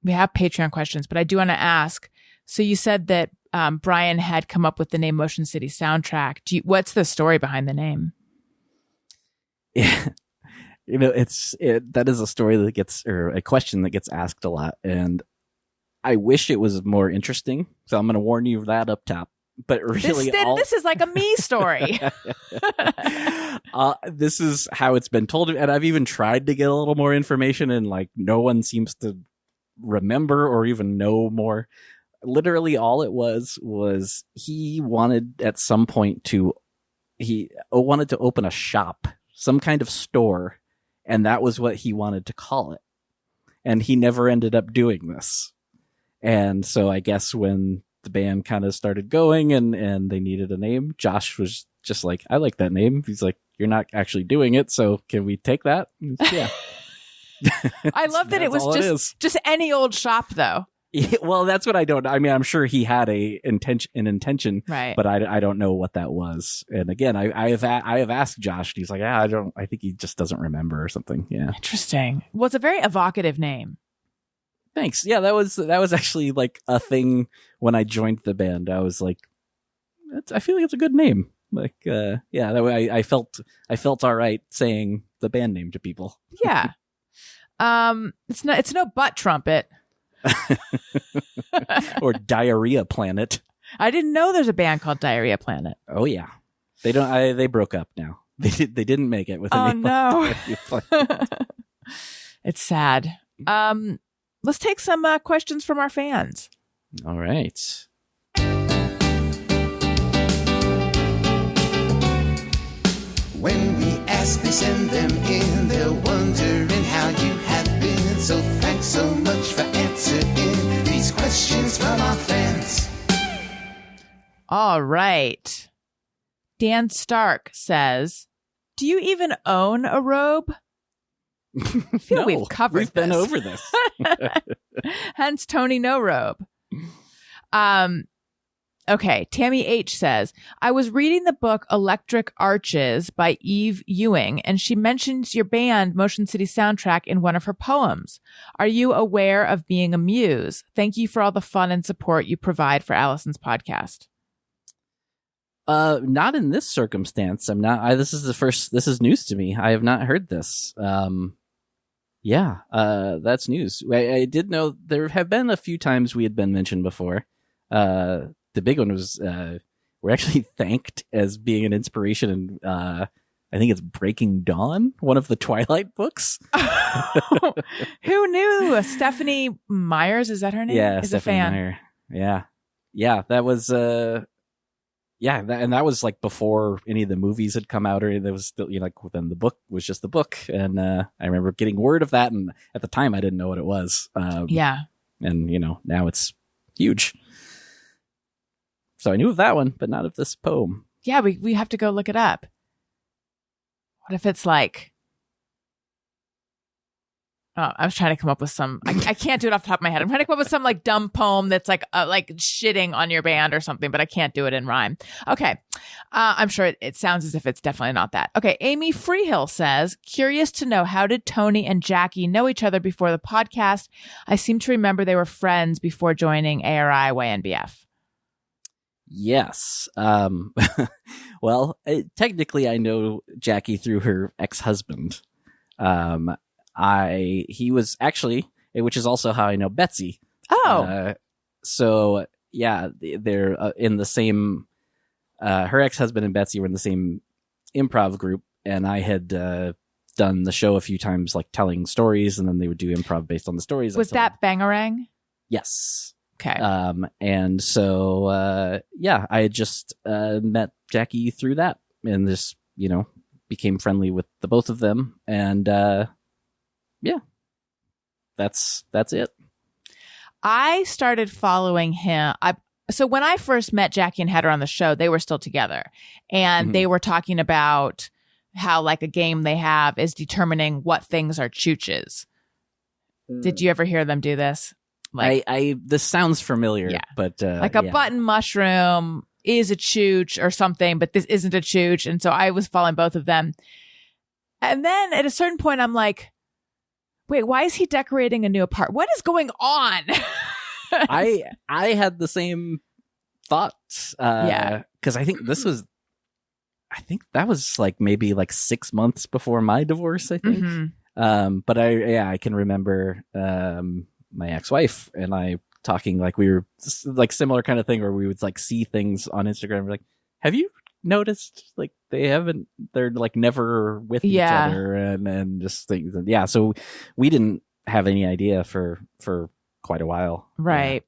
We have Patreon questions, but I do want to ask, so you said that Brian had come up with the name Motion City Soundtrack. What's the story behind the name? Yeah. That is a story that or a question that gets asked a lot. And I wish it was more interesting. So I'm going to warn you of that up top. but really this is like a me story. This is how it's been told, and I've even tried to get a little more information, and like no one seems to remember or even know more. Literally all it was he wanted at some point he wanted to open a shop, some kind of store, and that was what he wanted to call it. And he never ended up doing this. And so I guess when the band kind of started going and they needed a name, Josh was just like, I like that name. He's like, you're not actually doing it, so can we take that? Yeah. I love that it was just any old shop, though. Yeah, well, that's what I don't. I mean, I'm sure he had an intention, right? But I don't know what that was. And again, I have asked Josh. And he's like, I think he just doesn't remember or something. Yeah, interesting. Well, it's a very evocative name. Thanks. Yeah, that was actually like a thing when I joined the band. I was like, I feel like it's a good name. Like, yeah, that way I felt all right saying the band name to people. Yeah. It's no butt trumpet. Or Diarrhea Planet. I didn't know there's a band called Diarrhea Planet. Oh yeah, they don't. They broke up now. They didn't make it with a name. No. It's sad. Let's take some questions from our fans. All right. When we ask, they send them in. They're wondering how you have been. So thanks so much for answering these questions from our fans. All right. Dan Stark says, do you even own a robe? I feel we've covered We've been over this. Hence Tony No Robe. Okay, Tammy H says, I was reading the book Electric Arches by Eve Ewing, and she mentions your band Motion City Soundtrack in one of her poems. Are you aware of being a muse? Thank you for all the fun and support you provide for Allison's podcast. Not in this circumstance. I'm not. This is news to me. I have not heard this. Yeah, that's news. I did know there have been a few times we had been mentioned before. The big one was we're actually thanked as being an inspiration in I think it's Breaking Dawn, one of the Twilight books. Who knew? Stephanie Myers, is that her name? Yeah, is Stephanie a fan. Meyer. Yeah, that was and that was like before any of the movies had come out, or there was still, like then the book was just the book, and I remember getting word of that, and at the time I didn't know what it was. Yeah, and now it's huge. So I knew of that one, but not of this poem. Yeah, we have to go look it up. What if it's like... Oh, I was trying to come up with some... I can't do it off the top of my head. I'm trying to come up with some like dumb poem that's like shitting on your band or something, but I can't do it in rhyme. Okay. I'm sure it sounds as if it's definitely not that. Okay. Amy Freehill says, curious to know, how did Tony and Jackie know each other before the podcast? I seem to remember they were friends before joining ARI YNBF. Yes. Well, technically I know Jackie through her ex-husband. He was actually, which is also how I know Betsy. Oh. So yeah, they're in the same, her ex-husband and Betsy were in the same improv group, and I had done the show a few times, like telling stories, and then they would do improv based on the stories. Was that Bangarang? Yes. Okay. And so, yeah, I had just met Jackie through that, and just, became friendly with the both of them. And, yeah, that's it. I started following him. So when I first met Jackie and had her on the show, they were still together, and they were talking about how like a game they have is determining what things are chooches. Did you ever hear them do this? Like, this sounds familiar, yeah. But like a button mushroom is a chooch or something, but this isn't a chooch. And so I was following both of them. And then at a certain point, I'm like, wait, why is he decorating a new apartment? What is going on? I had the same thoughts. Yeah. Because I think that was like maybe like 6 months before my divorce, I think. Mm-hmm. But I can remember my ex-wife and I talking, like we were like similar kind of thing where we would like see things on Instagram. We're like, have you noticed like they're like never with each other and just things. And yeah, so we didn't have any idea for quite a while. Right.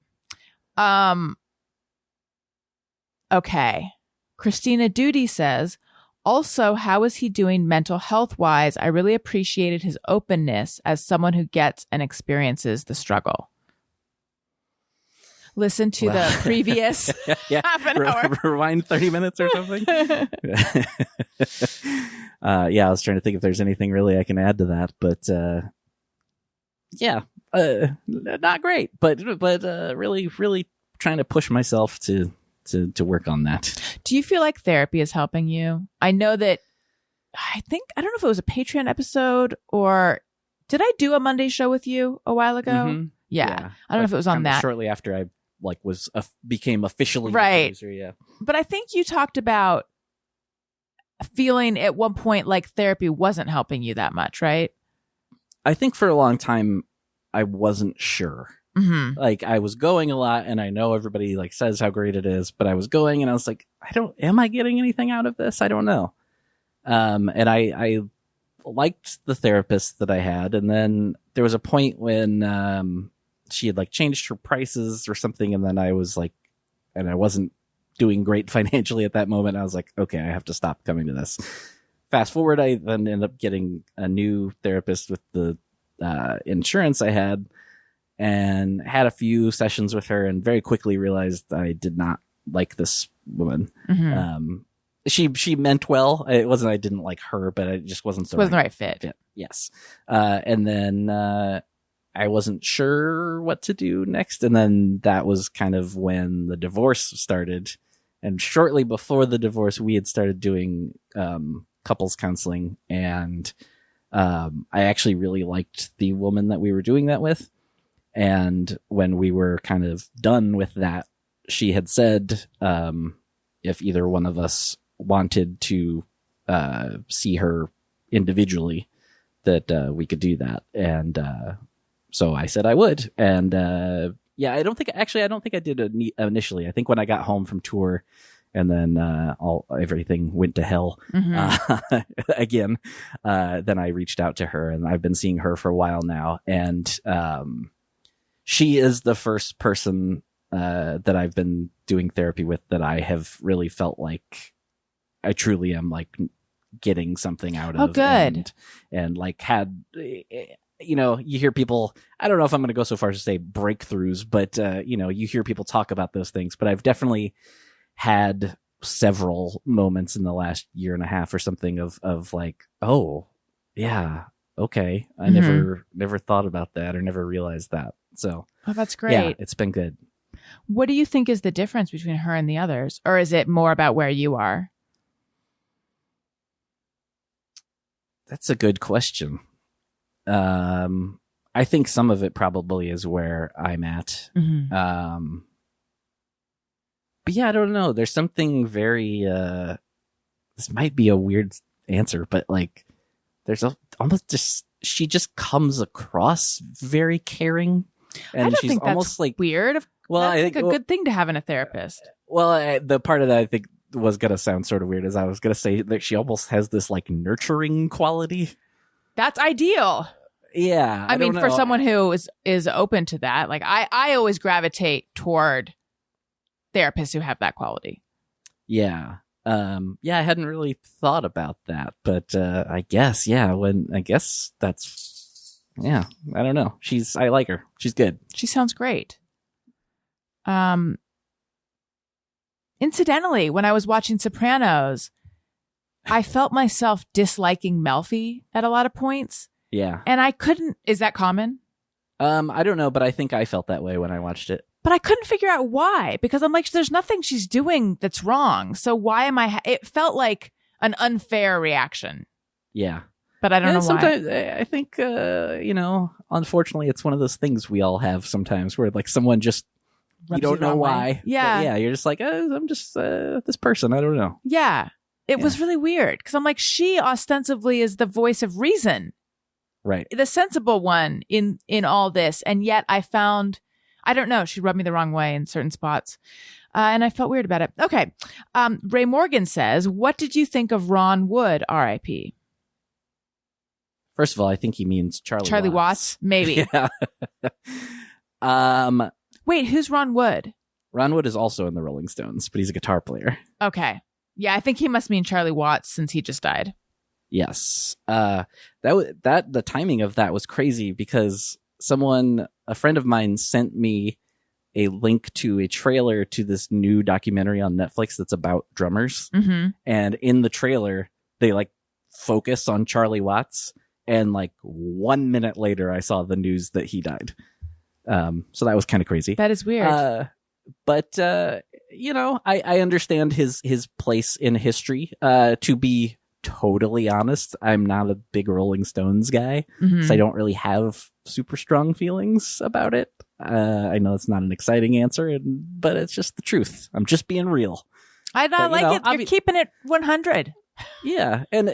Okay. Christina Duty says, also, how is he doing mental health wise? I really appreciated his openness as someone who gets and experiences the struggle. Listen to the previous half an hour. Rewind 30 minutes or something. Yeah, I was trying to think if there's anything really I can add to that, but not great, but really trying to push myself to work on that. Do you feel like therapy is helping you? I know that I don't know if it was a Patreon episode or did I do a Monday show with you a while ago? Mm-hmm. Yeah. I don't know if it was on that. Shortly after I became officially right. a producer, yeah. But I think you talked about feeling at one point like therapy wasn't helping you that much, right? I think for a long time I wasn't sure. Mm-hmm. Like I was going a lot, and I know everybody like says how great it is, but I was going and I was like, am I getting anything out of this? I don't know. And I liked the therapist that I had, and then there was a point when she had like changed her prices or something, and then I was like, and I wasn't doing great financially at that moment. I was like, okay, I have to stop coming to this. Fast forward, I then ended up getting a new therapist with the insurance I had, and had a few sessions with her, and very quickly realized I did not like this woman. Mm-hmm. She meant well. It wasn't I didn't like her, but it just wasn't the right fit. Yes. And then I wasn't sure what to do next. And then that was kind of when the divorce started. And shortly before the divorce, we had started doing couples counseling. And I actually really liked the woman that we were doing that with. And when we were kind of done with that, she had said if either one of us wanted to see her individually, that we could do that. And so I said I would. And I don't think I did initially. I think when I got home from tour and then everything went to hell again, then I reached out to her, and I've been seeing her for a while now. And she is the first person that I've been doing therapy with that I have really felt like I truly am like getting something out of. Oh, good. And like had, you hear people, I don't know if I'm going to go so far as to say breakthroughs, but you hear people talk about those things, but I've definitely had several moments in the last year and a half or something of like, oh yeah, okay. I never thought about that or never realized that. So, oh, that's great. Yeah, it's been good. What do you think is the difference between her and the others? Or is it more about where you are? That's a good question. I think some of it probably is where I'm at. Mm-hmm. But yeah, I don't know. There's something very, this might be a weird answer, but like there's almost just, she just comes across very caring. And I don't she's think that's almost like weird. Well, that's I think like a good thing to have in a therapist. Well, the part of that I think was going to sound sort of weird is I was going to say that she almost has this like nurturing quality. That's ideal. Yeah. I mean, for someone who is open to that, like I always gravitate toward therapists who have that quality. Yeah. I hadn't really thought about that, but I guess, that's, I don't know. I like her. She's good. She sounds great. Incidentally, when I was watching Sopranos, I felt myself disliking Melfi at a lot of points. Yeah. And I couldn't, is that common? I don't know, but I think I felt that way when I watched it. But I couldn't figure out why, because I'm like, there's nothing she's doing that's wrong. So why am I, it felt like an unfair reaction. Yeah. But I don't know sometimes, why. I think, unfortunately, it's one of those things we all have sometimes where like someone just, you don't know why. Yeah. Yeah. You're just like, I'm just this person. I don't know. Yeah. It was really weird because I'm like, she ostensibly is the voice of reason. Right. The sensible one in all this. And yet I I don't know. She rubbed me the wrong way in certain spots. And I felt weird about it. Okay. Ray Morgan says, what did you think of Ron Wood, R.I.P.? First of all, I think he means Charlie Watts. Maybe. Yeah. Wait, who's Ron Wood? Ron Wood is also in the Rolling Stones, but he's a guitar player. Okay. Yeah, I think he must mean Charlie Watts since he just died. Yes. The timing of that was crazy because a friend of mine sent me a link to a trailer to this new documentary on Netflix that's about drummers. Mm-hmm. And in the trailer, they like focus on Charlie Watts. And like 1 minute later, I saw the news that he died. So that was kind of crazy. That is weird. But I understand his place in history. To be totally honest, I'm not a big Rolling Stones guy, so I don't really have super strong feelings about it. I know it's not an exciting answer, but it's just the truth. I'm just being real. I like it. You're keeping it 100. Yeah, and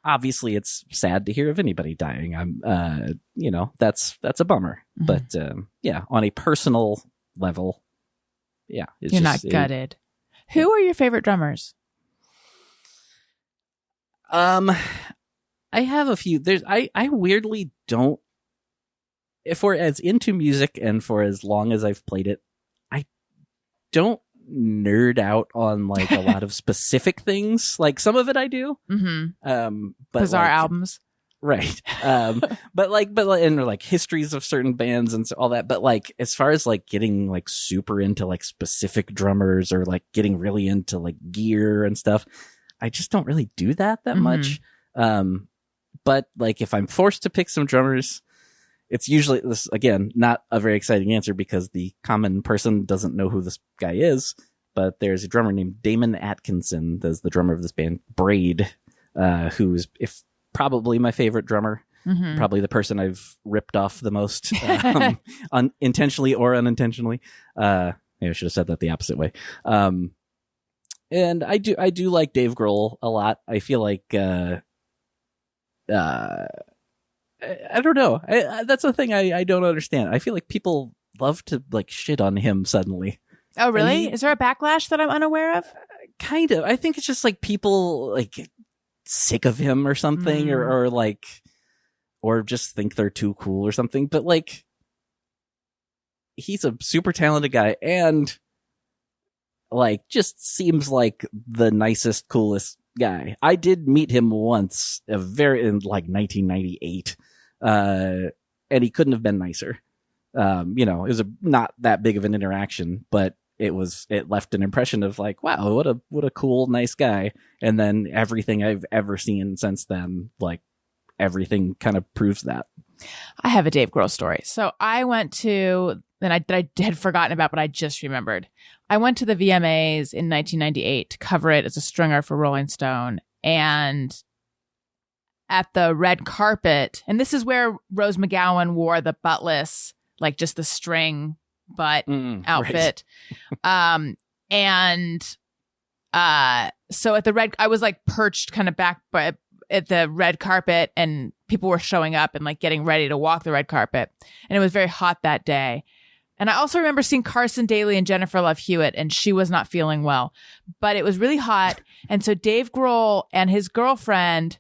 obviously it's sad to hear of anybody dying. That's a bummer. Mm-hmm. But on a personal level, yeah, you're not gutted. Who are your favorite drummers? I have a few. I weirdly don't. If we're as into music and for as long as I've played it, I don't nerd out on like a lot of specific things. Like some of it I do. Mm-hmm. But bizarre albums. Right. but like histories of certain bands and all that. But like, as far as like getting like super into like specific drummers or like getting really into like gear and stuff, I just don't really do that much. But like if I'm forced to pick some drummers, it's usually this, again, not a very exciting answer because the common person doesn't know who this guy is. But there's a drummer named Damon Atkinson, that's the drummer of this band Braid, who's probably my favorite drummer. Mm-hmm. Probably the person I've ripped off the most, intentionally or unintentionally. Maybe I should have said that the opposite way. And I do like Dave Grohl a lot. I feel like I don't know. That's the thing I don't understand. I feel like people love to like shit on him suddenly. Oh, really? Is there a backlash that I'm unaware of? Kind of. I think it's just like people like sick of him or something, or just think they're too cool or something. But like, he's a super talented guy and like just seems like the nicest, coolest guy. I did meet him once, in like 1998, and he couldn't have been nicer. It was not that big of an interaction, but it left an impression of like, wow, what a cool, nice guy. And then everything I've ever seen since then, like everything kind of proves that. I have a Dave Grohl story. So I went to, and I had forgotten about, but I just remembered. I went to the VMAs in 1998 to cover it as a stringer for Rolling Stone. And at the red carpet, and this is where Rose McGowan wore the buttless, like just the string butt outfit. Right. So at the red, I was like perched kind of back at the red carpet, and people were showing up and like getting ready to walk the red carpet. And it was very hot that day. And I also remember seeing Carson Daly and Jennifer Love Hewitt, and she was not feeling well, but it was really hot. And so Dave Grohl and his girlfriend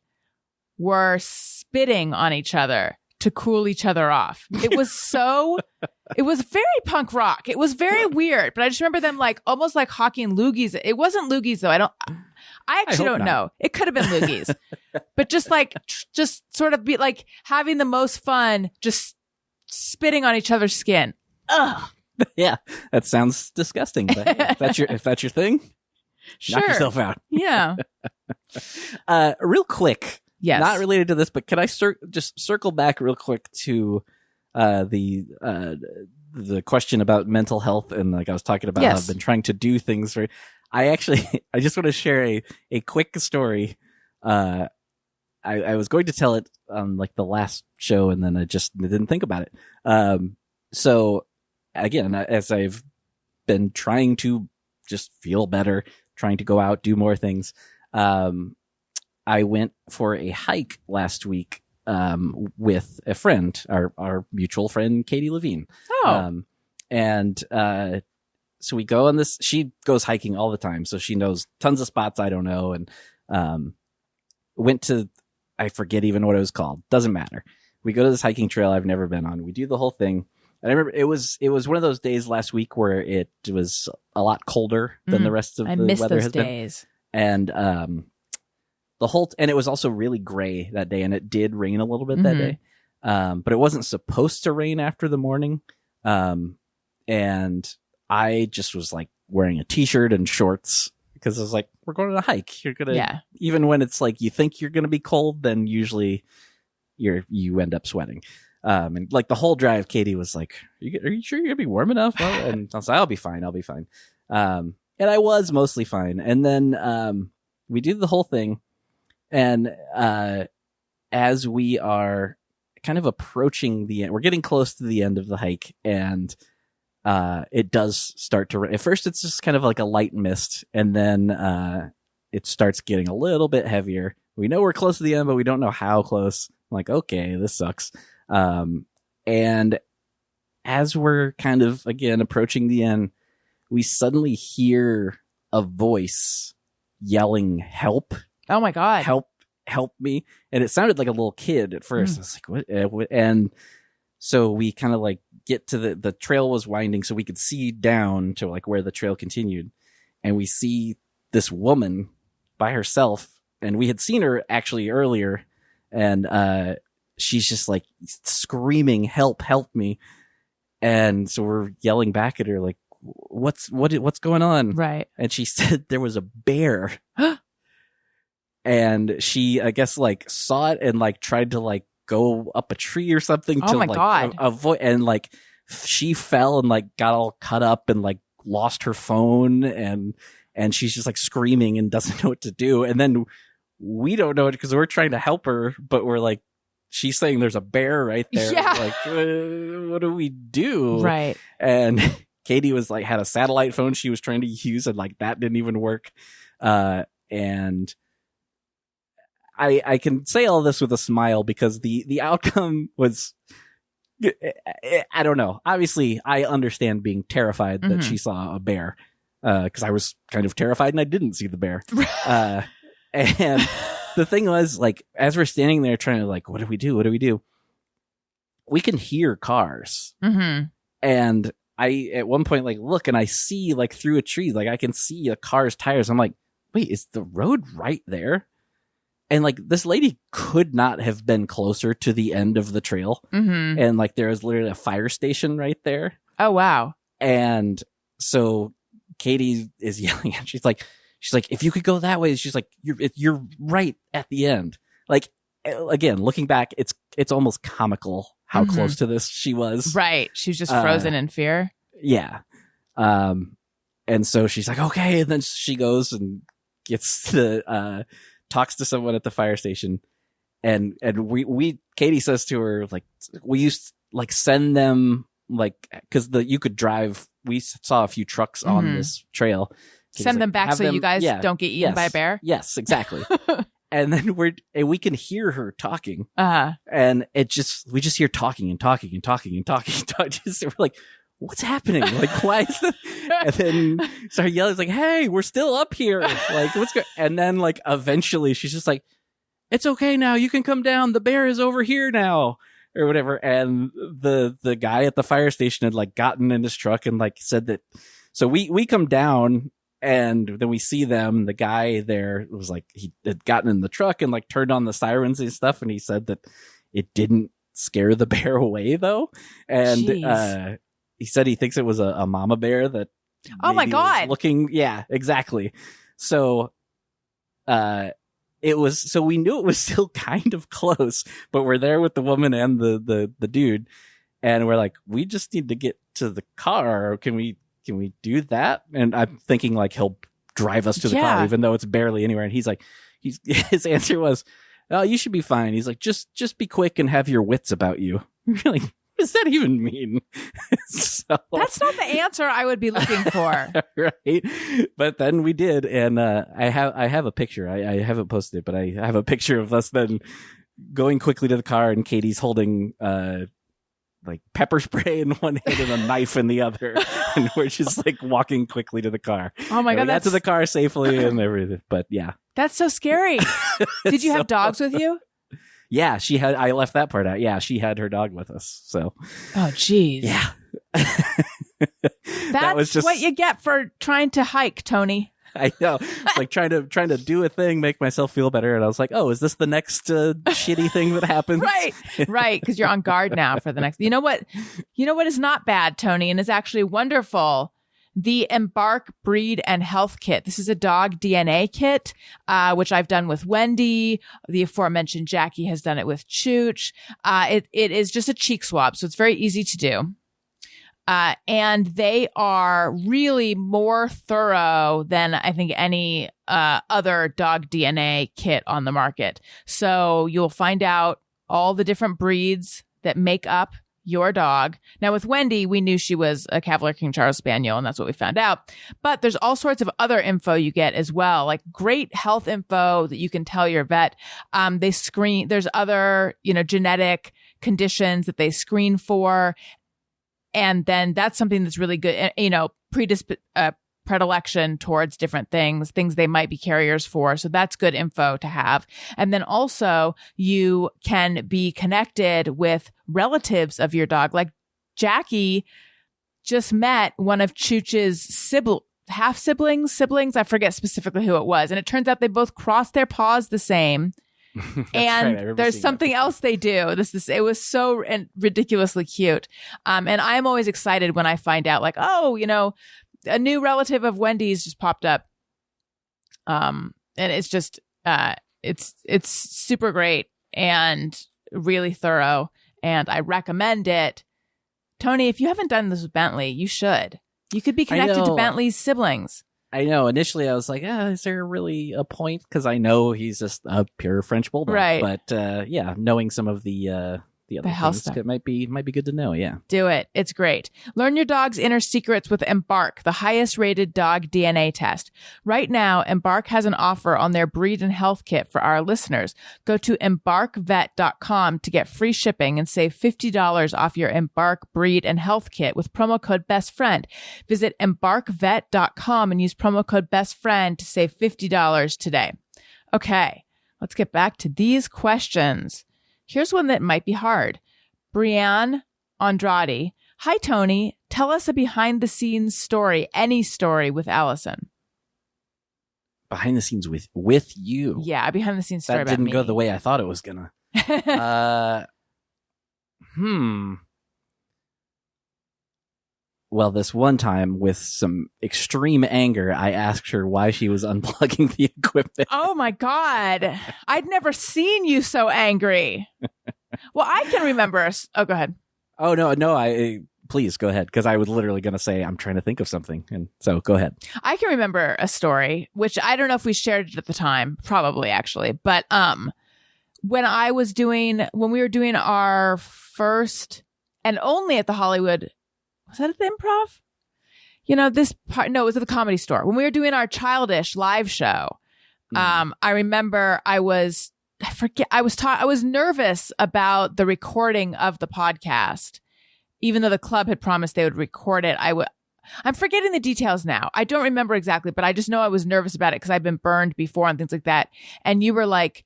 were spitting on each other to cool each other off. It was very punk rock. It was very weird, but I just remember them like almost like hawking loogies. It wasn't loogies though. I actually don't know. It could have been loogies, but just sort of be like having the most fun, just spitting on each other's skin. Ugh. Yeah, that sounds disgusting. But if that's your thing, sure. Knock yourself out. Yeah. Real quick. Yes. Not related to this, but can I just circle back real quick to the question about mental health, and like I was talking about how I've been trying to do things for. I just want to share a quick story. I was going to tell it on like the last show, and then I just didn't think about it. So again, as I've been trying to just feel better, trying to go out, do more things. I went for a hike last week with a friend, our mutual friend, Katie Levine. Oh. And so we go on this. She goes hiking all the time, so she knows tons of spots I don't know. And went to, I forget even what it was called. Doesn't matter. We go to this hiking trail I've never been on. We do the whole thing. And I remember it was one of those days last week where it was a lot colder than the rest of the weather has been. I miss those days. And and it was also really gray that day, and it did rain a little bit that day. But it wasn't supposed to rain after the morning. And I just was like wearing a t-shirt and shorts because I was like, we're going on a hike. You're going to, even when it's like, you think you're going to be cold, then usually you end up sweating. And like the whole drive, Katie was like, are you sure you're gonna be warm enough? And I was like, I'll be fine. And I was mostly fine. And then, we did the whole thing. And, as we are kind of approaching the end, we're getting close to the end of the hike, and, it does start to rain. At first it's just kind of like a light mist, and then, it starts getting a little bit heavier. We know we're close to the end, but we don't know how close. I'm like, okay, this sucks. And as we're kind of, again, approaching the end, we suddenly hear a voice yelling, help. Oh my God. Help me. And it sounded like a little kid at first. I was like, what? And so we kind of like get to the trail was winding, so we could see down to like where the trail continued. And we see this woman by herself, and we had seen her actually earlier. And, she's just like screaming, help me. And so we're yelling back at her, like, what's going on? Right. And she said there was a bear. And she, I guess, like saw it and like tried to like go up a tree or something to my like God. avoid. And like she fell and like got all cut up and like lost her phone. And she's just like screaming and doesn't know what to do. And then we don't know it because we're trying to help her, but we're like, she's saying there's a bear right there. Yeah. Like, what do we do? Right. And Katie was like, had a satellite phone she was trying to use, and like that didn't even work. And I can say all this with a smile because the outcome was, I don't know. Obviously, I understand being terrified that she saw a bear, because I was kind of terrified and I didn't see the bear. And the thing was, like, as we're standing there trying to, like, what do we do? We can hear cars. And I, at one point, like, look, and I see, like, through a tree, like, I can see a car's tires. I'm like, wait, is the road right there? And, like, this lady could not have been closer to the end of the trail. And, like, there was literally a fire station right there. Oh, wow. And so Katie is yelling at, she's like, if you could go that way, she's like, you're right at the end. Like, again, looking back, it's almost comical how close to this she was. Right. She was just frozen in fear. Yeah. And so she's like, okay. And then she goes and gets to, talks to someone at the fire station. And Katie says to her, like, we used to, like, send them, like, cause you could drive, we saw a few trucks on this trail. Send them back so you guys don't get eaten by a bear? Yes, exactly. And then we can hear her talking. And we just hear talking and talking and talking and talking and talking. We're like, what's happening? Like, why is that? And then start yelling, like, hey, we're still up here. Like, what's going? And then, like, eventually she's just like, it's okay now. You can come down. The bear is over here now, or whatever. And the guy at the fire station had, like, gotten in his truck and, like, said that. So we come down. And then we see them. The guy there was like, he had gotten in the truck and like turned on the sirens and stuff. And he said that it didn't scare the bear away though. And he said he thinks it was a mama bear that. Oh my God. Looking. Yeah, exactly. So so we knew it was still kind of close, but we're there with the woman and the dude. And we're like, we just need to get to the car. Can we do that? And I'm thinking like he'll drive us to the car, even though it's barely anywhere. And he's like, his answer was, oh, you should be fine. He's like, just be quick and have your wits about you. You're like, what does that even mean? So, that's not the answer I would be looking for. Right. But then we did. And, I have a picture. I haven't posted it, but I have a picture of us then going quickly to the car, and Katie's holding, like pepper spray in one hand and a knife in the other, and we're just like walking quickly to the car. Oh my God, we got to the car safely and everything. But yeah, that's so scary. Did you have dogs with you? Yeah, she had. I left that part out. Yeah, she had her dog with us. So, oh geez, yeah, that's was just what you get for trying to hike, Tony. I know. It's like trying to do a thing, make myself feel better, and I was like, oh, is this the next shitty thing that happens? Right, because you're on guard now for the next. You know what is not bad, Tony, and is actually wonderful. The Embark Breed and Health Kit. This is a dog DNA kit, which I've done with Wendy. The aforementioned Jackie has done it with Chooch. It is just a cheek swab, so it's very easy to do. And they are really more thorough than I think any other dog DNA kit on the market. So you'll find out all the different breeds that make up your dog. Now with Wendy, we knew she was a Cavalier King Charles Spaniel, and that's what we found out. But there's all sorts of other info you get as well, like great health info that you can tell your vet. They screen, there's other, genetic conditions that they screen for. And then that's something that's really good, predilection towards different things they might be carriers for. So that's good info to have. And then also you can be connected with relatives of your dog. Like Jackie just met one of Chooch's half siblings. I forget specifically who it was. And it turns out they both crossed their paws the same. And right. there's something else they do. It was so ridiculously cute. And I'm always excited when I find out like, oh, a new relative of Wendy's just popped up. And it's just, it's super great and really thorough. And I recommend it. Tony, if you haven't done this with Bentley, you should. You could be connected to Bentley's siblings. I know. Initially, I was like, is there really a point? Because I know he's just a pure French bulldog. Right. But knowing some of the other health things stuff. it might be good to know. Yeah. Do it. It's great. Learn your dog's inner secrets with Embark, the highest rated dog DNA test. Right now, Embark has an offer on their breed and health kit for our listeners. Go to embarkvet.com to get free shipping and save $50 off your Embark breed and health kit with promo code BESTFRIEND. Visit embarkvet.com and use promo code BESTFRIEND to save $50 today. Okay, let's get back to these questions. Here's one that might be hard. Brianne Andrade. Hi, Tony. Tell us a behind-the-scenes story, any story with Allison. Behind the scenes with you. Yeah, a behind-the-scenes story that about didn't me. go the way I thought it was gonna. Well, this one time with some extreme anger, I asked her why she was unplugging the equipment. Oh my God. I'd never seen you so angry. Well, I can remember. Oh, go ahead. Oh, no. Please go ahead. Because I was literally going to say, I'm trying to think of something. And so go ahead. I can remember a story, which I don't know if we shared it at the time, probably actually. But when we were doing our first and only at the Hollywood, was that at the Improv? This part, no, it was at the Comedy Store. When we were doing our Childish live show, I remember I was nervous about the recording of the podcast, even though the club had promised they would record it. I'm forgetting the details now. I don't remember exactly, but I just know I was nervous about it because I've been burned before and things like that. And you were like,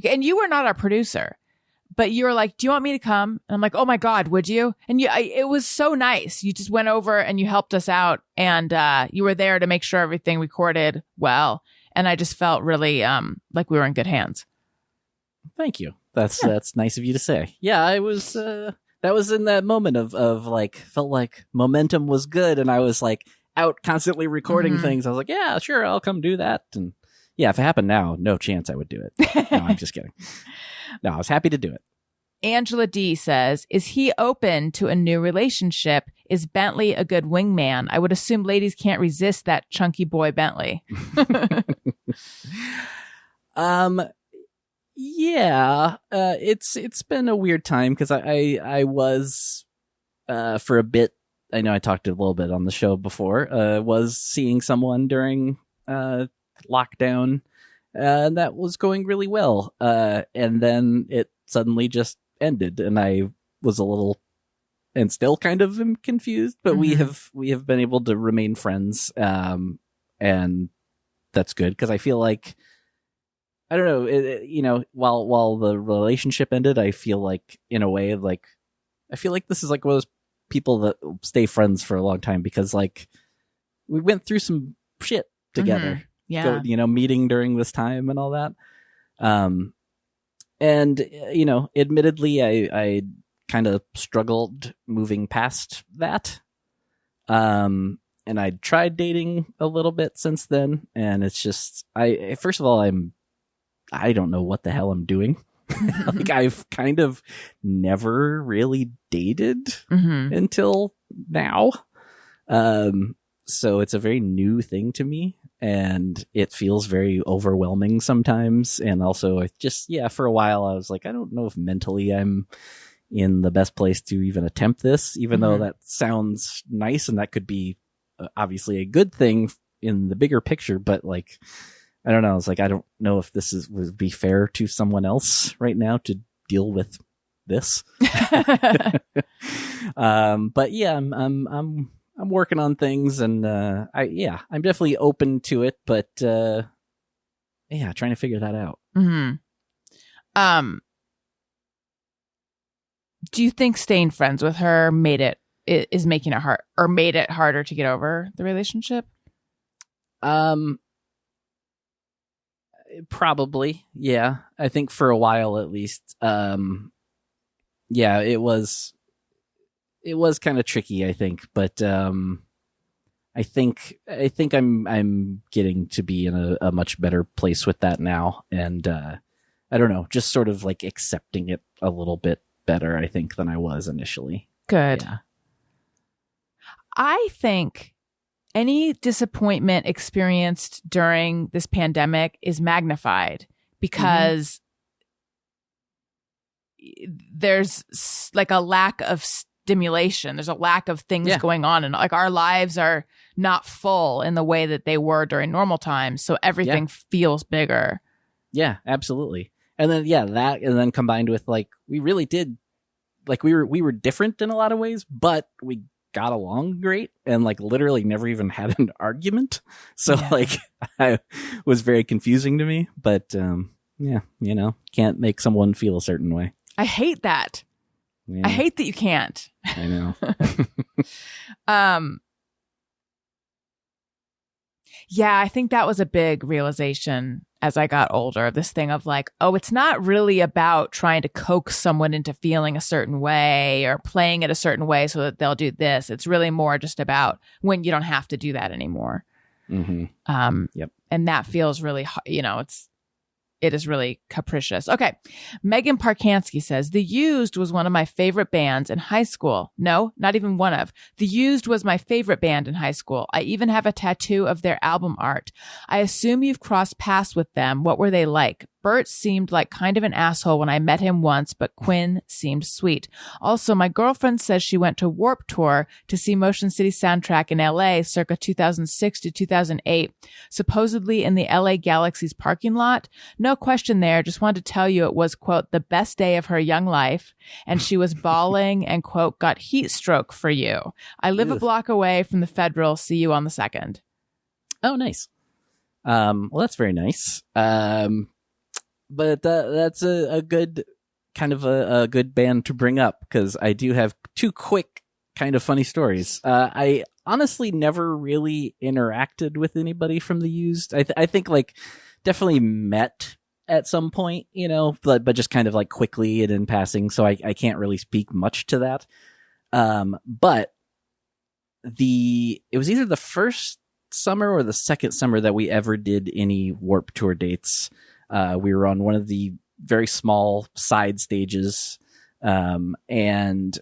and you were not our producer, but you were like, do you want me to come? And I'm like, oh my God, would you? And it was so nice. You just went over and you helped us out, and you were there to make sure everything recorded well. And I just felt really like we were in good hands. Thank you. That's nice of you to say. Yeah, I was. That was in that moment of like, felt like momentum was good, and I was like out constantly recording things. I was like, yeah, sure, I'll come do that. And yeah, if it happened now, no chance I would do it. No, I'm just kidding. No, I was happy to do it. Angela D says, is he open to a new relationship? Is Bentley a good wingman? I would assume ladies can't resist that chunky boy Bentley. Yeah, it's been a weird time because I was for a bit. I know I talked a little bit on the show before. Was seeing someone during lockdown, and that was going really well. And then it suddenly just ended, and I was a little and still kind of am confused, but we have been able to remain friends. And that's good because I feel like, I don't know, while the relationship ended, I feel like in a way, like, I feel like this is like one of those people that stay friends for a long time because like we went through some shit together. Yeah. Meeting during this time and all that. And, admittedly, I kind of struggled moving past that. And I tried dating a little bit since then. And it's just, first of all, I don't know what the hell I'm doing. Like I've kind of never really dated until now. So it's a very new thing to me and it feels very overwhelming sometimes. And also for a while I was like, I don't know if mentally I'm in the best place to even attempt this, even though that sounds nice. And that could be obviously a good thing in the bigger picture, but like, I don't know. I was like, I don't know if this would be fair to someone else right now to deal with this. But yeah, I'm working on things and, I'm definitely open to it, but, trying to figure that out. Do you think staying friends with her is making it hard or made it harder to get over the relationship? Probably. Yeah. I think for a while at least. It was kind of tricky, I think, but I think I'm getting to be in a much better place with that now, and I don't know, just sort of like accepting it a little bit better, I think, than I was initially. Good. Yeah. I think any disappointment experienced during this pandemic is magnified because there's like a lack of stimulation. There's a lack of things going on, and like our lives are not full in the way that they were during normal times. So everything feels bigger. Yeah, absolutely. And then that, and then combined with like we really did, like we were different in a lot of ways, but we got along great and like literally never even had an argument. So like I was very confusing to me, but can't make someone feel a certain way. I hate that. I hate that you can't. I know. I think that was a big realization as I got older, this thing of like, oh, it's not really about trying to coax someone into feeling a certain way or playing it a certain way so that they'll do this. It's really more just about when you don't have to do that anymore. And that feels really, it is really capricious. Okay. Megan Parkansky says, The Used was one of my favorite bands in high school. No, not even one of. The Used was my favorite band in high school. I even have a tattoo of their album art. I assume you've crossed paths with them. What were they like? Bert seemed like kind of an asshole when I met him once, but Quinn seemed sweet. Also, my girlfriend says she went to Warped Tour to see Motion City Soundtrack in LA circa 2006 to 2008, supposedly in the LA Galaxy's parking lot. No question there. Just wanted to tell you it was, quote, the best day of her young life. And she was bawling and, quote, got heat stroke for you. I live a block away from the Federal. See you on the 2nd. Oh, nice. Well, that's very nice. But that's a good kind of a good band to bring up because I do have two quick kind of funny stories. I honestly never really interacted with anybody from The Used. I think like definitely met at some point, but just kind of like quickly and in passing. So I can't really speak much to that. But it was either the first summer or the second summer that we ever did any Warped Tour dates. We were on one of the very small side stages, and,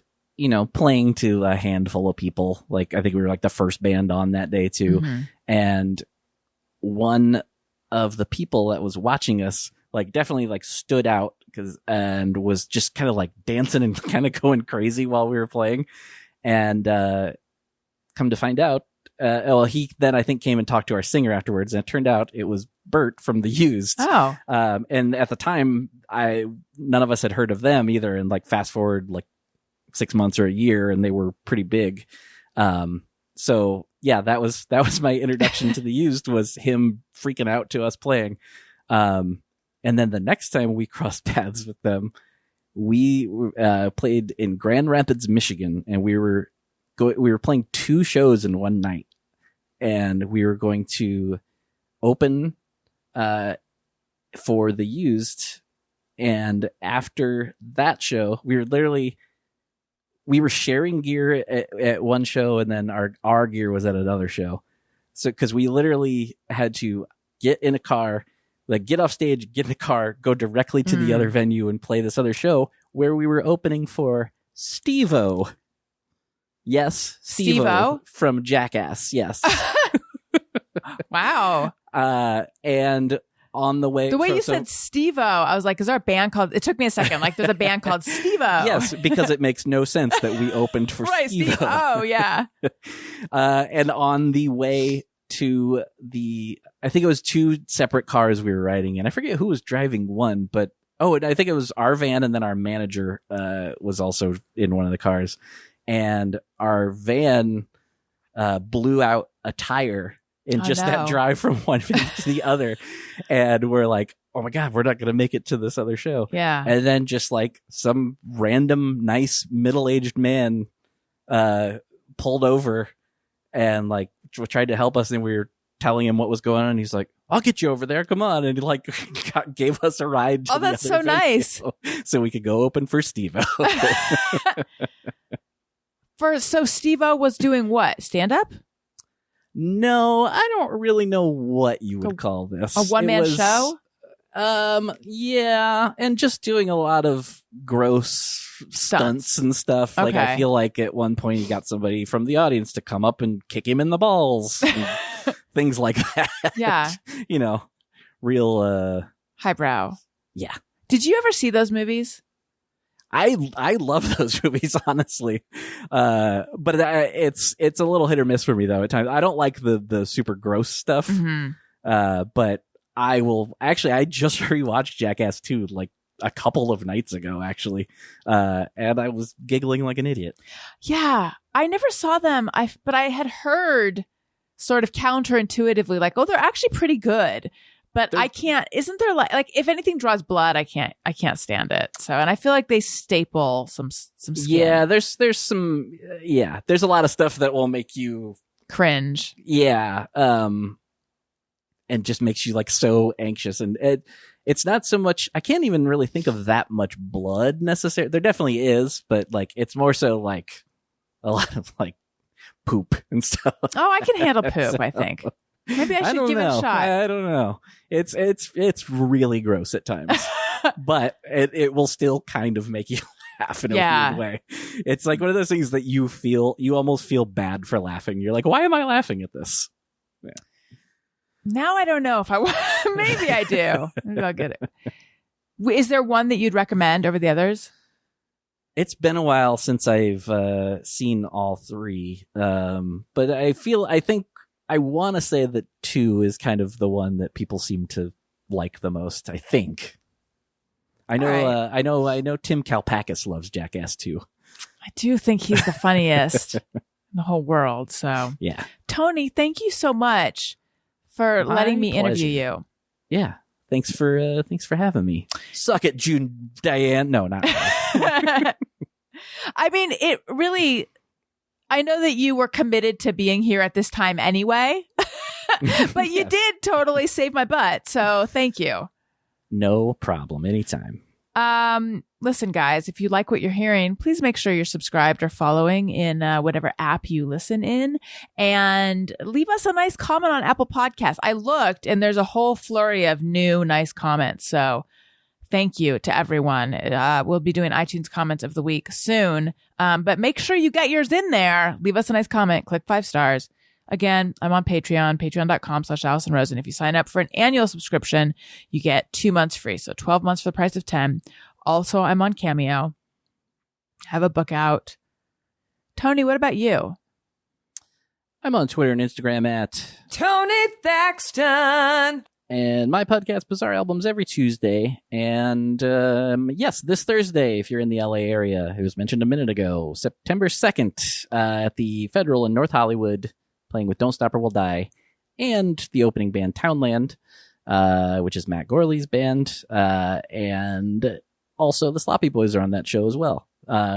playing to a handful of people. Like, I think we were like the first band on that day too. And one of the people that was watching us, like definitely like stood out and was just kind of like dancing and kind of going crazy while we were playing. And, come to find out, he then I think came and talked to our singer afterwards, and it turned out it was Bert from The Used. Oh. And at the time, none of us had heard of them either. And like fast forward like 6 months or a year, and they were pretty big. So yeah, that was my introduction to the used, was him freaking out to us playing. And then the next time we crossed paths with them, we played in Grand Rapids, Michigan, and we were playing 2 shows in one night, and we were going to open for the used. And after that show, we were sharing gear at one show, and then our gear was at another show. So, because we literally had to get in a car, like get off stage, get in a car, go directly to the other venue and play this other show where we were opening for Steve-O. Yes, Steve-O from Jackass. Yes. Wow. And on the way, you said Steve-O, I was like, is there a band called, it took me a second, like there's a band called Steve-O. Yes, because it makes no sense that we opened for right, Steve-O. Oh, yeah. And on the way to I think it was 2 separate cars we were riding in. I forget who was driving one, but I think it was our van, and then our manager was also in one of the cars. And our van blew out a tire in that drive from one venue to the other. And we're like, oh my God, we're not going to make it to this other show. Yeah. And then just like some random nice middle-aged man pulled over and like tried to help us. And we were telling him what was going on. And he's like, I'll get you over there. Come on. And he like gave us a ride to that's so nice. So we could go open for Steve-O. So Steve-O was doing what? Stand-up? No, I don't really know what you would call this. A one-man show? Yeah, and just doing a lot of gross stunts and stuff. Okay. Like, I feel like at one point he got somebody from the audience to come up and kick him in the balls. And things like that. Yeah. You know, real highbrow. Yeah. Did you ever see those movies? I love those movies, honestly. But it's a little hit or miss for me though at times. I don't like the super gross stuff. Mm-hmm. But I just rewatched Jackass 2 like a couple of nights ago, actually. And I was giggling like an idiot. Yeah. I never saw them. But I had heard sort of counterintuitively like, oh, they're actually pretty good. But I can't, isn't there like if anything draws blood, I can't stand it. So, and I feel like they staple some skin. Yeah, there's some, there's a lot of stuff that will make you cringe. Yeah. And just makes you like so anxious. And it's not so much, I can't even really think of that much blood necessarily. There definitely is, but like, it's more so like a lot of like poop and stuff. Oh, I can handle poop, I think. Maybe I should give it a shot. I don't know. It's really gross at times, but it will still kind of make you laugh in a weird way. It's like one of those things that you almost feel bad for laughing. You're like, why am I laughing at this? Yeah. Now I don't know if I maybe I do. Maybe I'll get it. Is there one that you'd recommend over the others? It's been a while since I've seen all 3, but I want to say that 2 is kind of the one that people seem to like the most. I think. I know. Right. I know. Tim Kalpakis loves Jackass 2. I do think he's the funniest in the whole world. So yeah, Tony, thank you so much for letting me interview you. Yeah, thanks for having me. Suck it, June Diane. No, not really. I mean, it really. I know that you were committed to being here at this time anyway, but you did totally save my butt. So thank you. No problem. Anytime. Listen, guys, if you like what you're hearing, please make sure you're subscribed or following in whatever app you listen in, and leave us a nice comment on Apple Podcasts. I looked and there's a whole flurry of new nice comments. So thank you to everyone. We'll be doing iTunes comments of the week soon. But make sure you get yours in there. Leave us a nice comment. Click 5 stars. Again, I'm on Patreon, patreon.com/AllisonRose. And if you sign up for an annual subscription, you get 2 months free. So 12 months for the price of 10. Also, I'm on Cameo. Have a book out. Tony, what about you? I'm on Twitter and Instagram at Tony Thaxton. And my podcast, Bizarre Albums, every Tuesday. And yes, this Thursday, if you're in the LA area, it was mentioned a minute ago, September 2nd, at the Federal in North Hollywood, playing with Don't Stop or We'll Die, and the opening band Townland, which is Matt Gorley's band, and also the Sloppy Boys are on that show as well.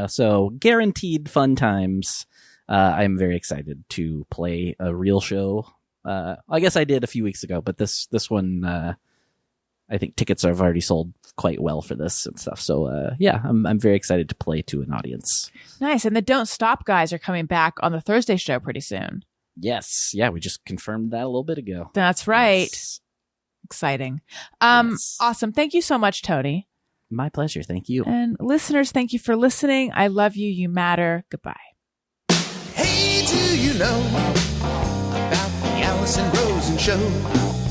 So guaranteed fun times. I'm very excited to play a real show. I guess I did a few weeks ago, but this one, I think tickets have already sold quite well for this and stuff. So yeah, I'm very excited to play to an audience. Nice. And the Don't Stop guys are coming back on the Thursday show pretty soon. Yes. Yeah, we just confirmed that a little bit ago. That's right. Yes. Exciting. Yes. Awesome. Thank you so much, Tony. My pleasure. Thank you. And listeners, thank you for listening. I love you. You matter. Goodbye. Hey, do you know about the Allison Rosen show?